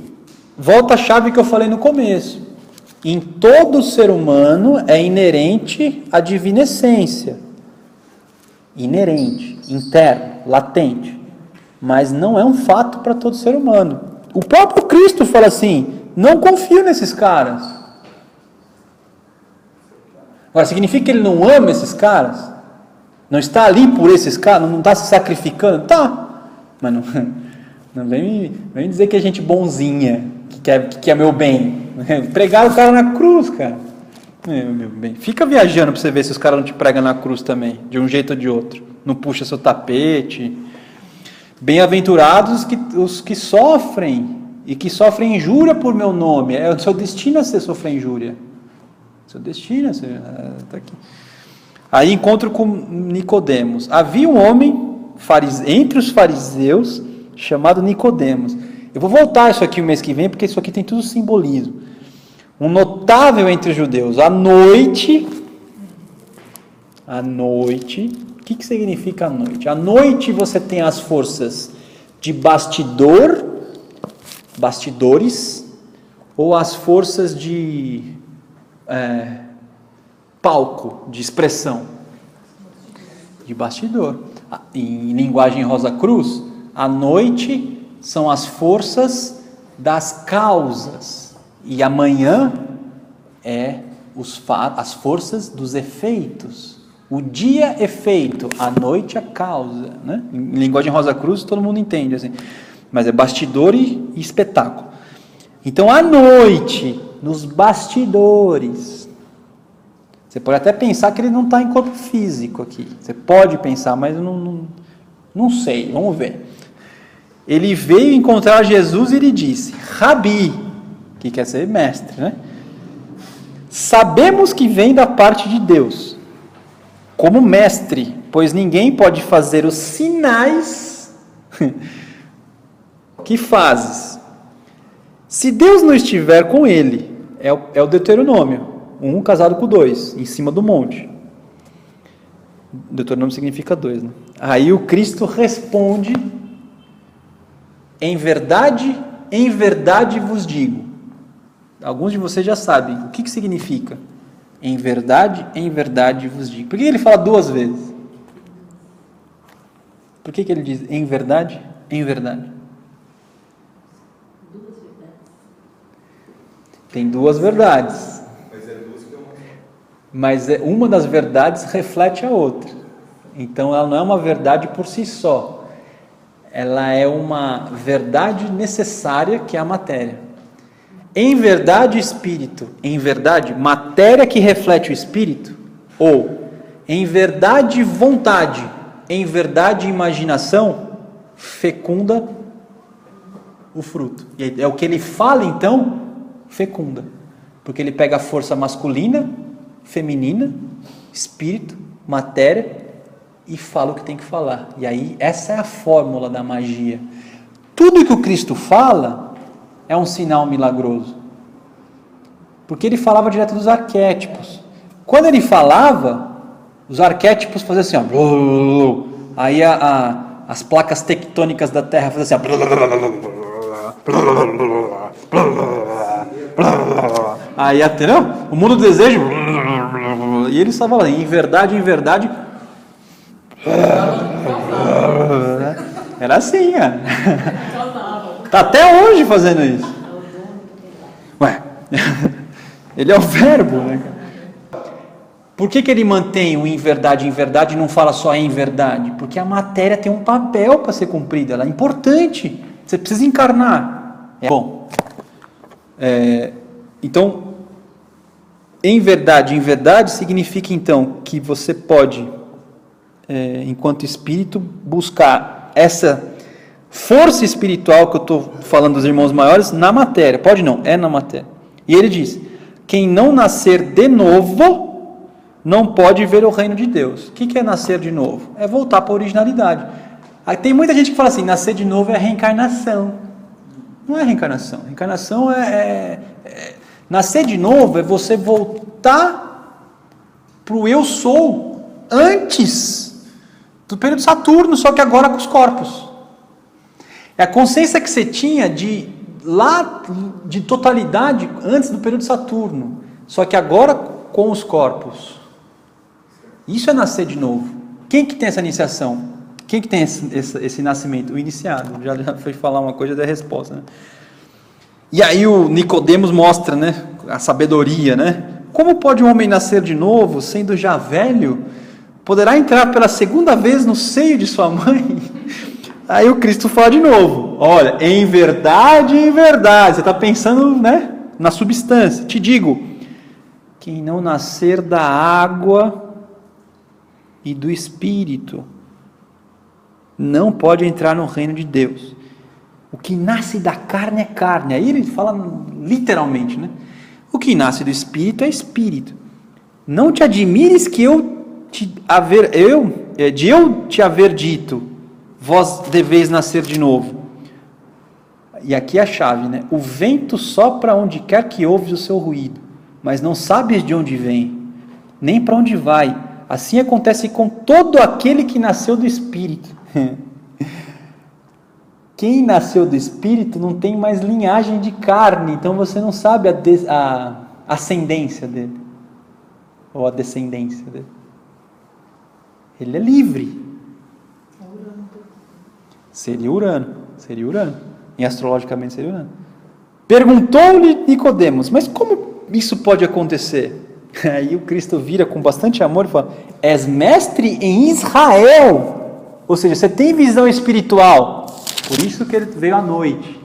volta a chave que eu falei no começo. Em todo ser humano é inerente a divina essência. Inerente, interno, latente. Mas não é um fato para todo ser humano. O próprio Cristo fala assim: não confio nesses caras. Agora, significa que ele não ama esses caras? Não está ali por esses caras? Não está se sacrificando? Tá. Mas não vem me dizer que é gente bonzinha, que quer meu bem. Pregaram o cara na cruz, cara. Meu bem. Fica viajando para você ver se os caras não te pregam na cruz também, de um jeito ou de outro. Não puxa seu tapete. Bem-aventurados os que sofrem, e que sofrem injúria por meu nome. É o seu destino a ser sofrer injúria. Seu destino, está aqui. Aí encontro com Nicodemos. Havia um homem entre os fariseus chamado Nicodemos. Eu vou voltar isso aqui o mês que vem, porque isso aqui tem tudo simbolismo. Um notável entre os judeus. À noite, o que significa à noite? À noite você tem as forças de bastidores, ou as forças de palco, de expressão, de bastidor. Em linguagem Rosa Cruz, à noite são as forças das causas, e amanhã é as forças dos efeitos. O dia efeito, a noite a causa, né? Em linguagem Rosa Cruz todo mundo entende assim, mas é bastidor e espetáculo. Então à noite, nos bastidores, você pode até pensar que ele não está em corpo físico aqui. Você pode pensar, mas eu não sei. Vamos ver. Ele veio encontrar Jesus e lhe disse: Rabi, que quer ser mestre, né? Sabemos que vem da parte de Deus, como mestre, pois ninguém pode fazer os sinais que fazes, se Deus não estiver com ele. É o Deuteronômio. 1 casado com 2, em cima do monte. Deuteronômio significa 2, né? Aí o Cristo responde: em verdade vos digo. Alguns de vocês já sabem o que significa em verdade vos digo. Por que ele fala 2 vezes? Por que ele diz em verdade? Tem 2 verdades. Mas uma das verdades reflete a outra. Então ela não é uma verdade por si só. Ela é uma verdade necessária, que é a matéria. em verdade espírito, em verdade matéria que reflete o espírito, ou em verdade vontade, em verdade imaginação, fecunda o fruto. E é o que ele fala então, fecunda. Porque ele pega a força masculina, feminina, espírito, matéria, e fala o que tem que falar. E aí, essa é a fórmula da magia. Tudo que o Cristo fala é um sinal milagroso. Porque ele falava direto dos arquétipos. Quando ele falava, os arquétipos faziam assim, ó, aí as placas tectônicas da Terra faziam assim, ó, aí, entendeu? O mundo do desejo, e ele estava lá, em verdade, era assim, cara. Tá até hoje fazendo isso. Ué, ele é o verbo, né, cara? Por que ele mantém o em verdade e não fala só em verdade? Porque a matéria tem um papel para ser cumprido, ela é importante, você precisa encarnar. Bom, então, em verdade significa então que você pode, enquanto espírito, buscar essa força espiritual que eu estou falando dos irmãos maiores na matéria. Pode não, é na matéria. E ele diz, quem não nascer de novo, não pode ver o reino de Deus. O que é nascer de novo? É voltar para a originalidade. Aí tem muita gente que fala assim, nascer de novo é reencarnação. Não é reencarnação. Reencarnação nascer de novo é você voltar para o eu sou antes do período Saturno, só que agora com os corpos. É a consciência que você tinha de totalidade antes do período Saturno, só que agora com os corpos. Isso é nascer de novo. Quem que tem essa iniciação? Quem que tem esse nascimento? O iniciado. Já foi falar uma coisa da resposta, né? E aí o Nicodemos mostra, né, a sabedoria, né? Como pode um homem nascer de novo, sendo já velho? Poderá entrar pela segunda vez no seio de sua mãe? Aí o Cristo fala de novo, olha, em verdade, você está pensando, né, na substância. Te digo, quem não nascer da água e do Espírito, não pode entrar no reino de Deus. O que nasce da carne é carne. Aí ele fala literalmente, né? O que nasce do Espírito é Espírito. Não te admires que eu te haver dito, vós deveis nascer de novo. E aqui é a chave, né? O vento sopra onde quer que ouves o seu ruído, mas não sabes de onde vem, nem para onde vai. Assim acontece com todo aquele que nasceu do Espírito. Quem nasceu do Espírito não tem mais linhagem de carne, então você não sabe a ascendência dele, ou a descendência dele. Ele é livre. Seria Urano. E astrologicamente seria Urano. Perguntou-lhe Nicodemos, mas como isso pode acontecer? Aí o Cristo vira com bastante amor e fala, és mestre em Israel. Ou seja, você tem visão espiritual. Por isso que ele veio à noite.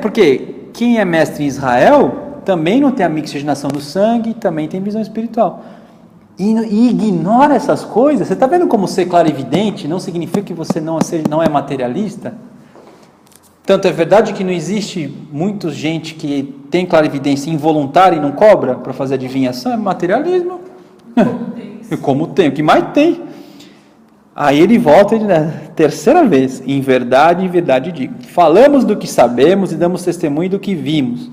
Porque quem é mestre em Israel também não tem a mixigenação do sangue, também tem visão espiritual. E ignora essas coisas. Você está vendo como ser clarividente não significa que você não é materialista? Tanto é verdade que não existe muita gente que tem clarividência involuntária e não cobra para fazer adivinhação. É materialismo. Como tem, o que mais tem. Aí ele volta e diz, terceira vez, em verdade digo, falamos do que sabemos e damos testemunho do que vimos,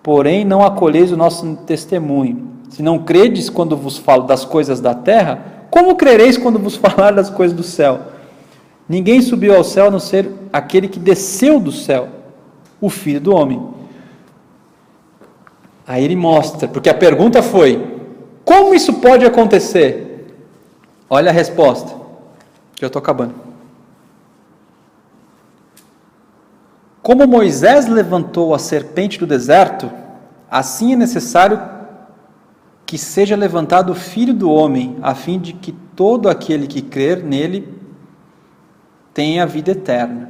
porém não acolheis o nosso testemunho. Se não credes quando vos falo das coisas da terra, como crereis quando vos falar das coisas do céu? Ninguém subiu ao céu a não ser aquele que desceu do céu, o Filho do Homem. Aí ele mostra, porque a pergunta foi, como isso pode acontecer? Olha a resposta. Já estou acabando. Como Moisés levantou a serpente do deserto, assim é necessário que seja levantado o Filho do Homem, a fim de que todo aquele que crer nele tenha a vida eterna.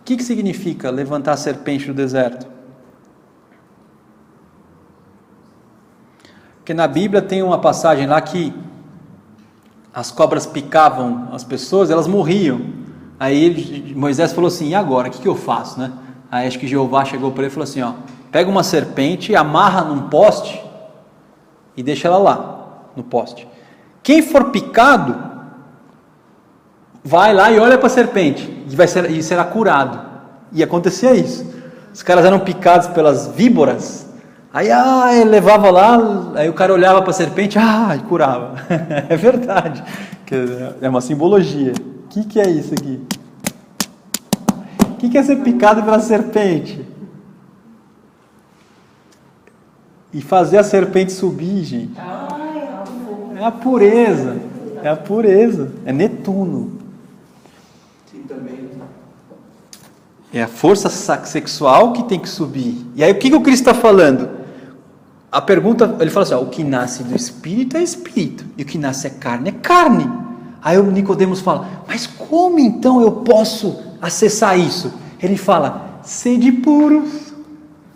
que significa levantar a serpente do deserto? Porque na Bíblia tem uma passagem lá que as cobras picavam as pessoas, elas morriam. Aí Moisés falou assim, e agora? O que eu faço, né? Aí acho que Jeová chegou para ele e falou assim, ó, pega uma serpente, amarra num poste e deixa ela lá, no poste. Quem for picado, vai lá e olha para a serpente e será curado. E acontecia isso. Os caras eram picados pelas víboras, aí ele levava lá, aí o cara olhava para a serpente, e curava. É verdade, é uma simbologia. O que é isso aqui? O que é ser picado pela serpente? E fazer a serpente subir, gente. É a pureza. É a pureza. É Netuno. É a força sexual que tem que subir. E aí o que o Cristo está falando? A pergunta, ele fala assim, o que nasce do Espírito é Espírito. E o que nasce é carne. Aí o Nicodemos fala, mas como então eu posso acessar isso? Ele fala, sede puros.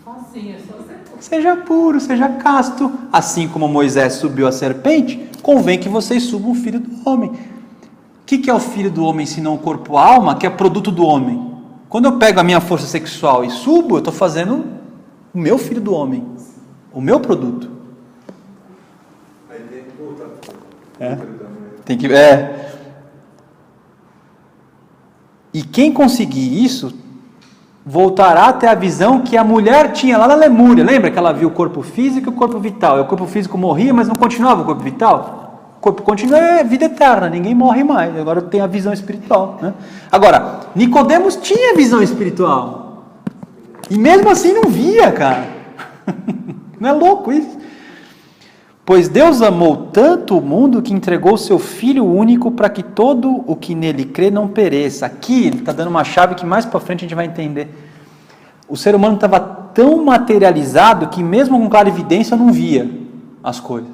Facinho, é só você. Seja puro, seja casto. Assim como Moisés subiu a serpente, convém que vocês subam o Filho do Homem. O que é o Filho do Homem, senão o corpo-alma, que é produto do homem? Quando eu pego a minha força sexual e subo, eu estou fazendo o meu Filho do Homem, o meu produto. Aí tem que voltar. Tem que... E quem conseguir isso, voltará até a visão que a mulher tinha lá na Lemúria. Lembra que ela viu o corpo físico e o corpo vital? E o corpo físico morria, mas não continuava o corpo vital? O corpo continua, é vida eterna, ninguém morre mais. Agora tem a visão espiritual, né? Agora, Nicodemos tinha visão espiritual. E mesmo assim não via, cara. Não é louco isso? Pois Deus amou tanto o mundo que entregou o seu Filho único para que todo o que nele crê não pereça. Aqui ele está dando uma chave que mais para frente a gente vai entender. O ser humano estava tão materializado que mesmo com clarividência não via as coisas.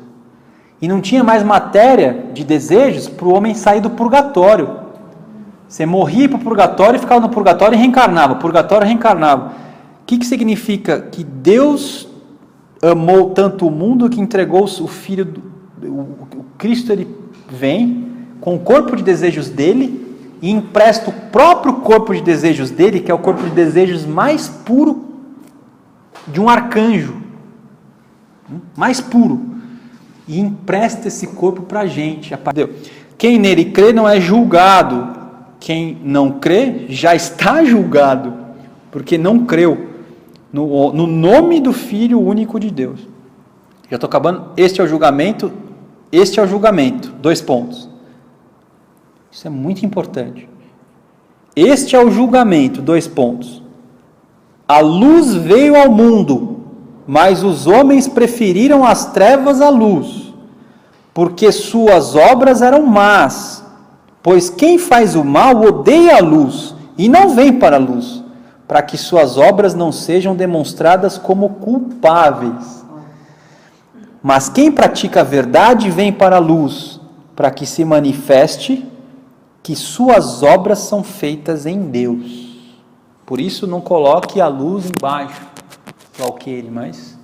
E não tinha mais matéria de desejos para o homem sair do purgatório. Você morria para o purgatório e ficava no purgatório e reencarnava. Purgatório e reencarnava. O que significa? Que Deus amou tanto o mundo que entregou o Filho, o Cristo, ele vem com o corpo de desejos dele e empresta o próprio corpo de desejos dele, que é o corpo de desejos mais puro de um arcanjo, mais puro, e empresta esse corpo para a gente. Quem nele crê não é julgado, quem não crê já está julgado, porque não creu no nome do Filho único de Deus. Já estou acabando. Este é o julgamento. 2 pontos. Isso é muito importante. Este é o julgamento. 2 pontos. A luz veio ao mundo, mas os homens preferiram as trevas à luz, porque suas obras eram más. Pois quem faz o mal odeia a luz e não vem para a luz, para que suas obras não sejam demonstradas como culpáveis. Mas quem pratica a verdade vem para a luz, para que se manifeste que suas obras são feitas em Deus. Por isso não coloque a luz embaixo do alqueire, mas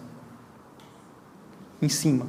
em cima.